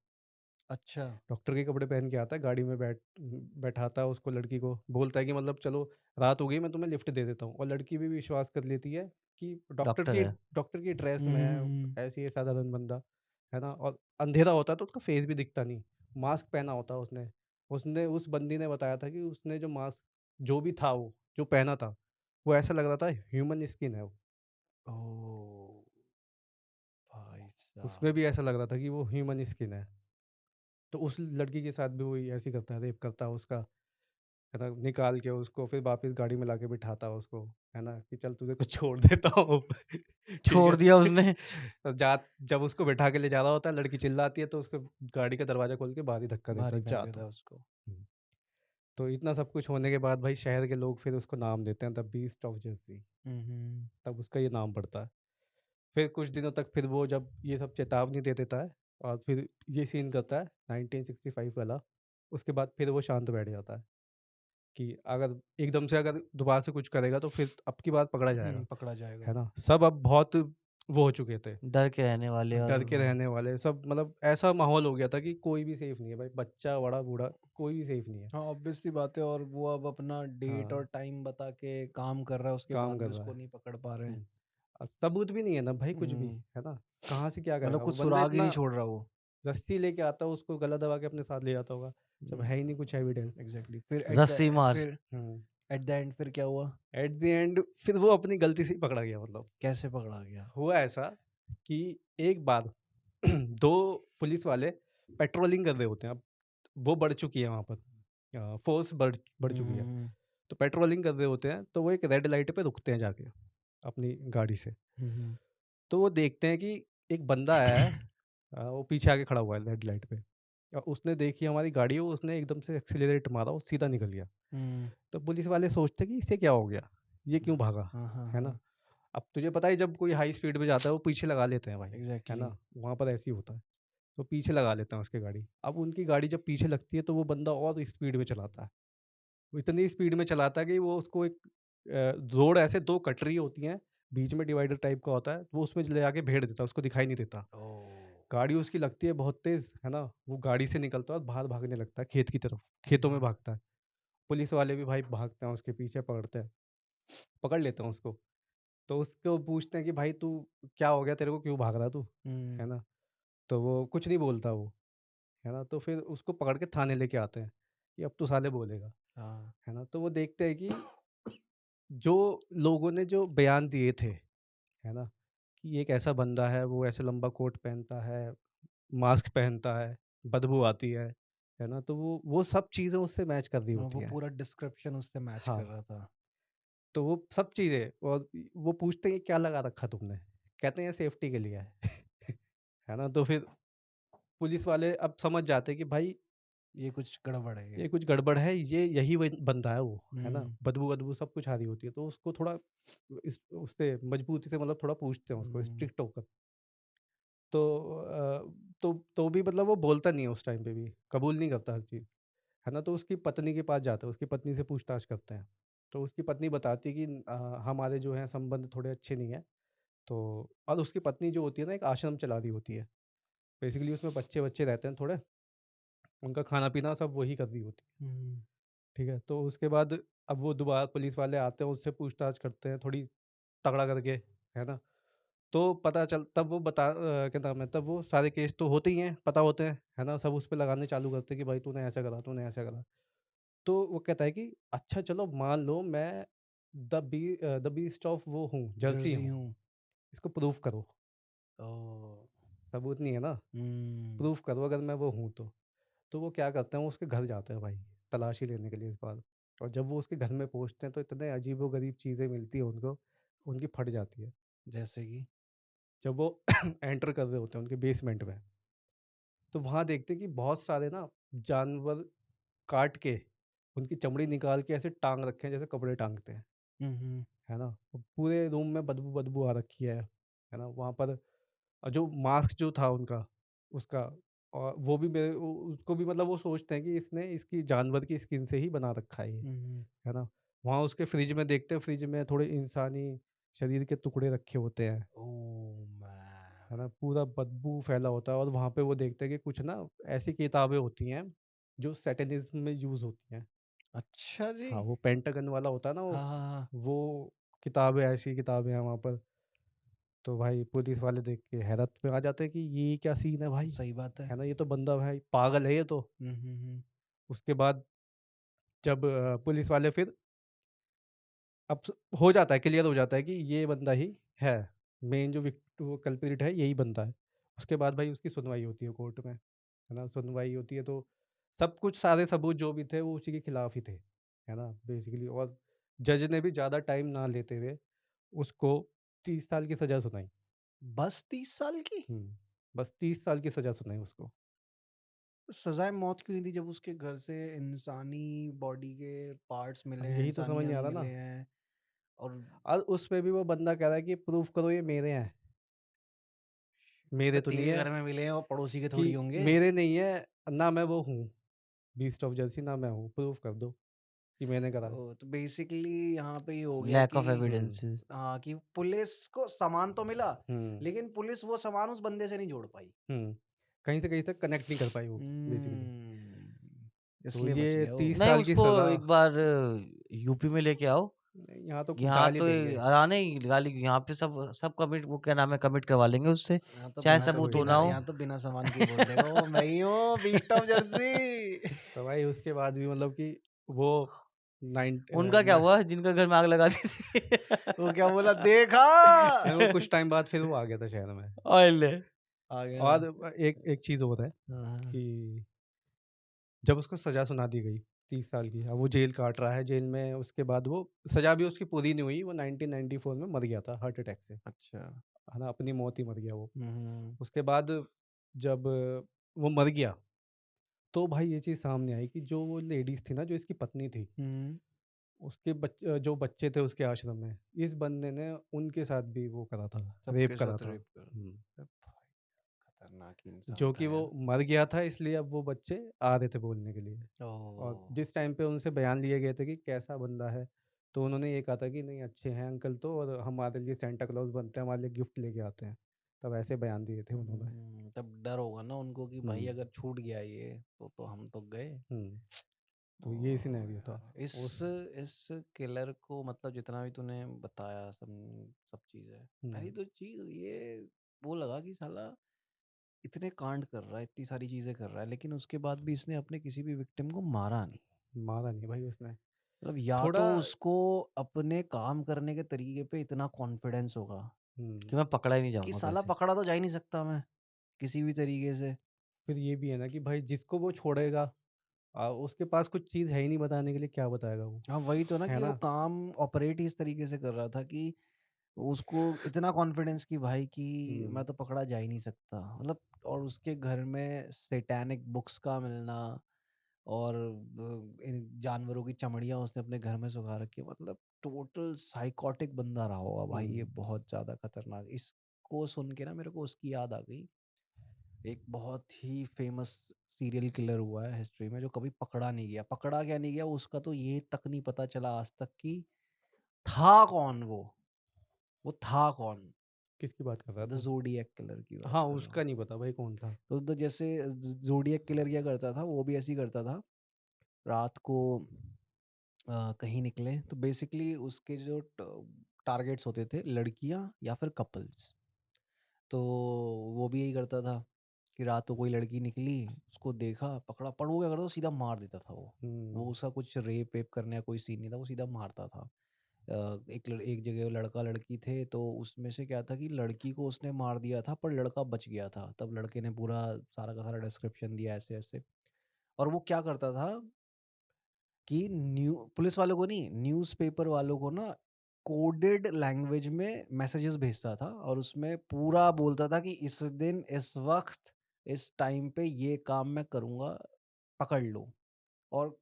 अच्छा। डॉक्टर के कपड़े पहन के आता है, गाड़ी में बैठाता है उसको, लड़की को बोलता है कि मतलब चलो रात हो गई, मैं तुम्हें लिफ्ट दे देता हूँ, और लड़की भी विश्वास कर लेती है कि डॉक्टर है। डॉक्टर की ड्रेस में है, हम्म। ऐसे ही है साधारण बंदा, है ना? और अंधेरा होता है तो उसका फेस भी दिखता नहीं, मास्क पहना होता है उसने। उसने उस बंदी ने बताया था कि उसने जो मास्क जो भी था वो जो पहना था, वो ऐसा लग रहा था ह्यूमन स्किन है वो, ओह भाई उसमें साहब। भी ऐसा लग रहा था कि वो ह्यूमन स्किन है। तो उस लड़की के साथ भी वही ऐसे ही करता है, रेप करता है उसका, है ना? निकाल के उसको फिर वापस गाड़ी में लाके बिठाता है उसको, है ना? कि चल तुझे कुछ छोड़ देता हूँ। ठीक छोड़ है? दिया उसने। तो जब उसको बिठा के ले जा रहा होता है, लड़की चिल्लाती है तो उसको गाड़ी का दरवाज़ा खोल के बाहर ही धक्का देता बाहर ही है, फेंक जा देता तू। है उसको। हुँ। तो इतना सब कुछ होने के बाद भाई शहर के लोग फिर उसको नाम देते हैं द बीस्ट ऑफ जर्सी, हम्म। तब उसका ये नाम पड़ता है। फिर कुछ दिनों तक फिर वो जब ये सब चेतावनी दे देता है और फिर ये सीन करता है 1965 वाला, उसके बाद फिर वो शांत बैठ जाता है कि अगर एकदम से अगर दोबारा से कुछ करेगा तो फिर अब की बार पकड़ा जाएगा, पकड़ा जाएगा। है ना? सब अब बहुत वो हो चुके थे, डर के रहने वाले और डर के रहने वाले सब, मतलब ऐसा माहौल हो गया था कि कोई भी सेफ नहीं है भाई, बच्चा, बड़ा, बूढ़ा, कोई भी सेफ नहीं है। हाँ, ऑब्वियस सी बात है। और वो अब अपना डेट और हाँ, टाइम बता के काम कर रहा है, उसके काम बाद कर भी रहा उसको है। नहीं पकड़ पा रहे हैं। अब सबूत भी नहीं है ना भाई कुछ भी, हम्म, है ना? कहाँ से क्या मतलब करेगा? वो कुछ बंदा सुराग ही इतना नहीं छोड़ रहा वो। रस्सी लेके आता है, उसको गला दबा के अपने साथ ले जाता होगा, जब है ही नहीं कुछ एविडेंस। एग्जैक्टली। फिर रस्सी मार। हुँ। एट द एंड फिर क्या हुआ? एट द एंड फिर वो अपनी गलती से ही पकड़ा गया, मतलब। कैसे पकड़ा गया? हुआ ऐसा कि एक बार 2 पुलिस वाले पेट्रोलिंग कर रहे होते हैं। अब वो बढ़ चुकी है वहाँ पर, फ़ोर्स बढ़ बढ़ चुकी है। हम्म, तो पेट्रोलिंग कर रहे होते हैं, तो वो एक रेड लाइट पे रुकते हैं जाके, अपनी गाड़ी से। हम्म, तो वो देखते हैं कि एक बंदा आया है, वो पीछे आके खड़ा हुआ है रेड लाइट पे। उसने देखी हमारी गाड़ी, वो उसने एकदम से एक्सीलरेट मारा, वो सीधा निकल गया। हम्म, तो पुलिस वाले सोचते हैं कि इसे क्या हो गया? ये क्यों भागा? हाँ हाँ है हाँ, ना? अब तुझे पता है जब कोई हाई स्पीड में जाता है वो पीछे लगा लेते हैं भाई, है एग्जैक्टली। ना? वहाँ पर ऐसे ही होता है। तो पीछे लगा लेते हैं उसकी गाड़ी। अब उनकी गाड़ी जब पीछे लगती है तो वो बंदा और स्पीड में चलाता है। वो इतनी स्पीड में चलाता है कि वो उसको एक रोड, ऐसे 2 कटरी होती हैं, बीच में डिवाइडर टाइप का होता है, वो उसमें ले जाके भेड़ देता है, उसको दिखाई नहीं देता। ओ। गाड़ी उसकी लगती है बहुत तेज़, है ना? वो गाड़ी से निकलता है और बाहर भागने लगता है खेत की तरफ, खेतों में हम्म, भागता है। पुलिस वाले भी भाई भागते हैं उसके पीछे, पकड़ते हैं, पकड़ लेते हैं उसको। तो उसको पूछते हैं कि भाई तू क्या हो गया तेरे को, क्यों भाग रहा तू? हम्म, है ना? तो वो कुछ नहीं बोलता वो, है ना? तो फिर उसको पकड़ के थाने लेके आते हैं कि अब तू साले बोलेगा, हाँ। है ना? तो वो देखते हैं कि जो लोगों ने जो बयान दिए थे, है ना? कि ये एक ऐसा बंदा है, वो ऐसे लंबा कोट पहनता है, मास्क पहनता है, बदबू आती है ना? तो वो सब चीज़ें उससे मैच कर रही वो होती हैं। पूरा डिस्क्रिप्शन उससे मैच कर हाँ, रहा था। तो वो सब चीज़ें, और वो पूछते हैं, "ये क्या लगा रखा तुमने?" कहते हैं, "सेफ्टी के लिए है।" है ना? तो फिर पुलिस वाले अब समझ जाते हैं कि भाई ये कुछ गड़बड़ है ये। ये कुछ गड़बड़ है, ये यही वही बंदा है वो, है ना? हम्म, बदबू-वदबू सब कुछ आ रही होती है, तो उसको थोड़ा इस उससे मजबूती से, मतलब थोड़ा पूछते हैं उसको हम्म, स्ट्रिक्ट होकर। तो तो भी मतलब वो बोलता नहीं है उस टाइम पे भी, कबूल नहीं करता हर चीज़, है ना? तो उसकी पत्नी के पास जाता है, उसकी पत्नी से पूछताछ करते हैं। तो उसकी पत्नी बताती है कि हमारे जो हैं संबंध थोड़े अच्छे नहीं हैं। तो और उसकी पत्नी जो होती है ना, एक आश्रम चला रही होती है। बेसिकली उसमें बच्चे-वच्चे रहते हैं थोड़े, उनका खाना-पीना सब वही कर रही होती है। हम्म, ठीक है? तो उसके बाद अब वो दोबारा पुलिस वाले आते हैं, उससे पूछताछ करते हैं थोड़ी तगड़ा करके, है ना? तो पता चल तब वो क्या नाम है, तब वो सारे केस तो होते ही हैं, पता होते हैं, है ना? सब उस पे लगाने चालू करते हैं कि भाई तूने ऐसा करा, तूने ऐसा करा। तो वो कहता है कि अच्छा चलो मान लो मैं द बीस्ट ऑफ वो हूँ, जर्सी जर्सी हूँ, हूँ। इसको प्रूफ करो। ओ। सबूत नहीं है ना, हम्म, प्रूफ करो अगर मैं वो हूँ तो। तो वो क्या करते हैं, वो उसके घर जाते हैं भाई, तलाशी लेने के लिए इस बार। और जब वो उसके घर में पहुँचते हैं तो इतने अजीबो-गरीब चीज़ें मिलती हैं उनको, उनकी फट जाती है। जैसे कि? जब वो एंटर कर रहे होते हैं उनके बेसमेंट में, तो वहाँ देखते हैं कि बहुत सारे ना जानवर काट के, उनकी चमड़ी निकाल के ऐसे टाँग रखे हैं जैसे कपड़े टाँगते हैं, हम्म, है ना? वो पूरे रूम में बदबू-बदबू आ रखी है ना? वहाँ पर जो मास्क जो था उनका, उसका, और वो भी उसको भी, मतलब वो सोचते हैं कि इसने इसकी जानवर की स्किन से ही बना रखा है ये, हम्म। है ना? वहाँ उसके फ्रिज में देखते हैं, फ्रिज में थोड़े इंसानी शरीर के टुकड़े रखे होते हैं, ओ मैन। है ना? पूरा बदबू फैला होता है, और वहाँ पे वो देखते हैं कि कुछ ना ऐसी किताबें होती हैं जो सैटेनिज़्म में यूज़ होती हैं। अच्छा जी। हाँ, वो पेंटागन वाला होता है ना हाँ हाँ हाँ। वो किताबें, ऐसी किताबें हैं वहाँ पर। तो भाई पुलिस वाले देख के हैरत में आ जाते हैं कि ये क्या सीन है भाई, सही बात है। है ना? ये तो बंदा भाई पागल है ये तो। उसके बाद जब पुलिस वाले फिर अब हो जाता है, क्लियर हो जाता है कि ये बंदा ही है, मेन जो वो कल्प्रिट है यही बंदा है। उसके बाद भाई उसकी सुनवाई होती है कोर्ट में। है ना? सुनवाई होती है तो सब कुछ सारे सबूत जो भी थे वो उसी के खिलाफ ही थे, है ना? बेसिकली और जज ने भी ज़्यादा टाइम ना लेते हुए उसको 30 साल की सज़ा सुनाई। बस 30 साल की? बस 30 साल की सज़ा सुनाई उसको। सजाए मौत क्यों नहीं दी जब उसके घर से इंसानी बॉडी के पार्ट्स मिले अब हैं, यही तो समझ इंसानी नहीं आ अंग रहा मिले ना। हैं और और उसमें भी वो बंदा कह रहा है कि प्रूफ करो ये मेरे हैं, मेरे तो नहीं तेरे है, घर में मिले हैं और पड़ोसी के कि थोड़ी होंगे। मेरे नहीं है, ना मैं वो हूँ, बीस्ट ऑफ जर्सी ना मैं हूँ, प्रूफ कर दो कि मैंने करा है। तो बेसिकली यहाँ पे ये हो गया लैक ऑफ कि एविडेंसेस। हाँ कि पुलिस को सामान तो मिला, हुँ, लेकिन पुलिस वो सामान उस बंदे से नहीं जोड़ पाई। हुँ। कहीं से कहीं तक कनेक्ट नहीं कर पाई वो बेसिकली। तो इसलिए बच ये गया वो। 30 नहीं, साल की उसको सज़ा एक बार यूपी में लेके आओ। नहीं, यहाँ तो यहाँ डाल ही तो देंगे। आने ही गाली, यहाँ पे सब सब कमिट, वो क्या नाम है, कमिट करवा लेंगे उससे, चाहे हाँ, तो सबूत वही हो ना ना। हो। यहाँ तो बिना सामान के बोल देगा वो मैं ही हूँ, बीस्ट ऑफ जर्सी। तो भाई उसके बाद भी मतलब कि वो उनका क्या ना हुआ जिनका घर में आग लगा दी थी? वो क्या बोला, देखा? नहीं, वो कुछ टाइम बाद फिर वो आ गया था शहर में। ऑयल आ गया। और एक चीज़ और है हाँ, कि जब उसको सज़ा सुना दी गई 30 साल की, अब वो जेल काट रहा है, जेल में उसके बाद वो सज़ा भी उसकी पूरी नहीं हुई, वो 1994 में मर गया था हार्ट अटैक से, अच्छा। है ना? अपनी मौत ही मर गया वो। हम्म, उसके बाद जब वो मर गया, तो भाई ये चीज़ सामने आई कि जो वो लेडीज़ थी ना, जो इसकी पत्नी थी, हम्म। उसके जो बच्चे थे उसके आश्रम में, इस बंदे ने उनके साथ भी वो करा था, रेप सबके करा साथ था। रेप कर। अरे भाई, खतरनाक ही इंसान जो था कि वो यार। मर गया था, इसलिए अब वो बच्चे आ रहे थे बोलने के लिए। और ओ। जिस टाइम पे उनसे बयान लिए गए थे कि कैसा बंदा है, तो उन्होंने ये कहा था कि नहीं अच्छे हैं अंकल तो, और हमारे लिए सेंटा क्लॉज बनते हैं, हमारे लिए गिफ्ट लेके आते हैं। तब ऐसे बयान दिए थे उन्होंने। तब डर होगा ना उनको कि भाई हुँ, अगर छूट गया ये तो हम तो गए। हुँ। तो ये ओह सिनेरियो था। यार, इस उस इस किलर को मतलब जितना भी तूने बताया सब सब चीजें, पहली हुँ, तो चीज ये वो लगा कि साला इतने कांड कर रहा है, इतनी सारी चीजें कर रहा है, लेकिन उसके बाद भी इसने अपने किसी भी विक्टिम को मारा नहीं। मारा नहीं भाई उसने। मतलब या थोड़ा तो उसको अपने काम करने के तरीके पे इतना कॉन्फिडेंस होगा हुँ, कि मैं पकड़ा ही नहीं कि जाऊंगा साला कैसे। पकड़ा तो जा ही नहीं सकता मैं किसी भी तरीके से। फिर ये भी है ना कि भाई जिसको वो छोड़ेगा, उसके पास कुछ चीज़ है ही नहीं बताने के लिए, क्या बताएगा वो, हाँ वही तो ना है कि वो ना? काम ऑपरेट ही इस तरीके से कर रहा था कि उसको इतना कॉन्फिडेंस कि भाई कि हुँ, मैं तो पकड़ा जा ही नहीं सकता, मतलब। और उसके घर में सैटेनिक बुक्स का मिलना और इन जानवरों की चमड़ियाँ उसने अपने घर में सुखा रखी है, मतलब टोटल साइकोटिक बंदा रहा होगा भाई ये, हुँ, बहुत ज़्यादा खतरनाक। इसको सुन के ना मेरे को उसकी याद आ गई, एक बहुत ही फेमस सीरियल किलर हुआ है हिस्ट्री में जो कभी पकड़ा नहीं गया। पकड़ा क्या नहीं गया उसका तो ये तक नहीं पता चला आज तक कि था कौन वो था कौन। किसकी बात कर रहा है द तू? ज़ोडिएक किलर की बात हाँ, कर रहा हूँ। उसका नहीं पता भाई कौन था। तो जैसे ज़ोडिएक किलर क्या करता था, वो भी ऐसे ही करता था। रात को कहीं निकले तो बेसिकली उसके जो टारगेट्स होते थे लड़कियां या फिर कपल्स। तो वो भी यही करता था कि रात को कोई लड़की निकली, उसको देखा, पकड़ा, पर वो क्या करता था, सीधा मार देता था वो हुँ, उसका कुछ रेप वेप करने का कोई सीन नहीं था, वो सीधा मारता था। एक जगह लड़का लड़की थे तो उसमें से क्या था कि लड़की को उसने मार दिया था पर लड़का बच गया था, तब लड़के ने पूरा सारा का सारा डिस्क्रिप्शन दिया ऐसे ऐसे। और वो क्या करता था कि न्यू पुलिस वालों को नहीं, न्यूज़पेपर वालों को ना कोडेड लैंग्वेज में मैसेजेस भेजता था और उसमें पूरा बोलता था कि इस दिन इस वक्त इस टाइम पे ये काम मैं करूँगा, पकड़ लो। और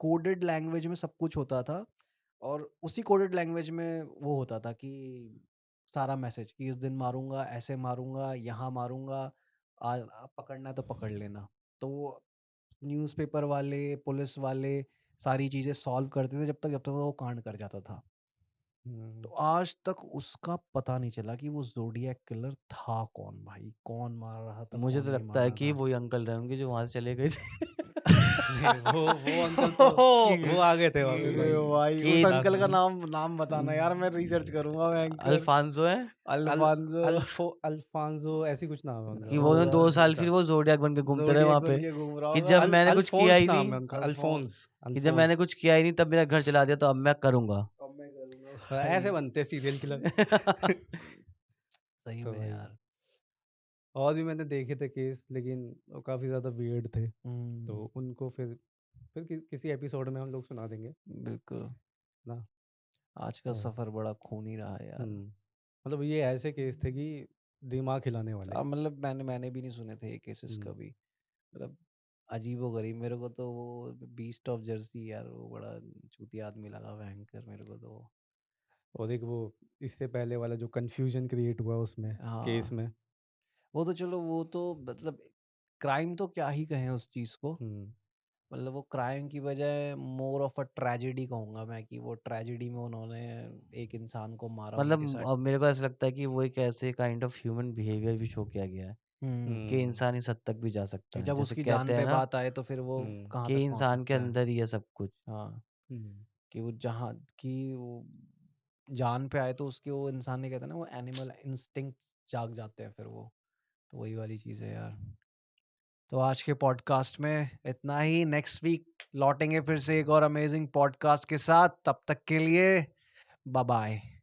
कोडेड लैंग्वेज में सब कुछ होता था और उसी कोडेड लैंग्वेज में वो होता था कि सारा मैसेज कि इस दिन मारूंगा, ऐसे मारूंगा, यहाँ मारूंगा, पकड़ना है तो पकड़ लेना। तो वो न्यूज़पेपर वाले, पुलिस वाले सारी चीज़ें सॉल्व करते थे जब तक वो कांड कर जाता था। तो हुँ। आज तक उसका पता नहीं चला कि वो ज़ोडिएक किलर था कौन भाई, कौन मार रहा था, मुझे कौन तो नहीं लगता मार है रहा कि था। वही अंकल रहे होंगे जो वहां से चले गए थे। नहीं, वो अंकल तो वो आ गए थे वापस ये भाई, भाई उस कि अंकल का लास्ट में। नाम नाम बताना यार, मैं रिसर्च करूंगा भयंकर। अल्फांसो है, अल अल्फांसो। अल्फांसो ऐसी कुछ नाम है उनका, कि वो वो उन्होंने 2 साल फिर वो जोडियाक बन के घूमते रहे ज़ोडिएक वहां बन पे, के घूम रहा कि होगा। जब मैंने कुछ किया अल्फोंस ही नाम नहीं, है उनका, अल्फोंस। अल्फोंस, कि जब मैंने अल्फोंस। कुछ किया ही नहीं तब मेरा घर चला दिया तो अब मैं करूंगा। अब मैं करूंगा ऐसे भाई। बनते सीरियल किलर। सही तो में भाई यार। और भी मैंने देखे थे केस, लेकिन वो काफ़ी ज़्यादा वियर्ड थे, तो उनको फिर किसी एपिसोड में हम लोग सुना देंगे बिल्कुल। ना। आज का और सफ़र बड़ा खूनी रहा यार। मतलब ये ऐसे केस थे कि दिमाग हिलाने वाले। मतलब मैंने भी नहीं सुने थे ये केसेस हम्म, कभी। मतलब अजीबो-गरीब। मेरे को तो वो बीस्ट ऑफ जर्सी यार वो बड़ा चूतिया आदमी लगा भयंकर मेरे को तो। और एक वो इससे पहले वाला जो कंफ्यूजन क्रिएट हुआ उसमें केस हाँ, में। वो तो चलो वो तो मतलब क्राइम तो क्या ही कहें उस चीज़ को। हम्म, मतलब वो क्राइम की बजाय मोर ऑफ अ ट्रेजेडी कहूँगा मैं कि वो ट्रेजेडी में उन्होंने एक इंसान को मारा उनके मतलब साथ। अब मेरे को ऐसा लगता है कि वो एक ऐसे काइंड ऑफ ह्यूमन बिहेवियर भी शो किया गया है कि हम्म, इंसान इस हद तक भी जा कि सकता है। जब जैसे उसकी कहते जान हैं पे ना बात आए तो फिर वो हम्म, कहाँ कि तक पहुँच इंसान के सकता है। अंदर ही है सब कुछ। हाँ, हम्म, कि वो जहाँ कि वो जान पे आए तो उसके वो इंसान ने कहते हैं ना वो एनिमल इंस्टिंक्ट जाग जाते हैं फिर वो। तो वही वाली चीज़ है यार। तो आज के पॉडकास्ट में इतना ही। नेक्स्ट वीक लौटेंगे फिर से एक और अमेजिंग पॉडकास्ट के साथ। तब तक के लिए बाय बाय।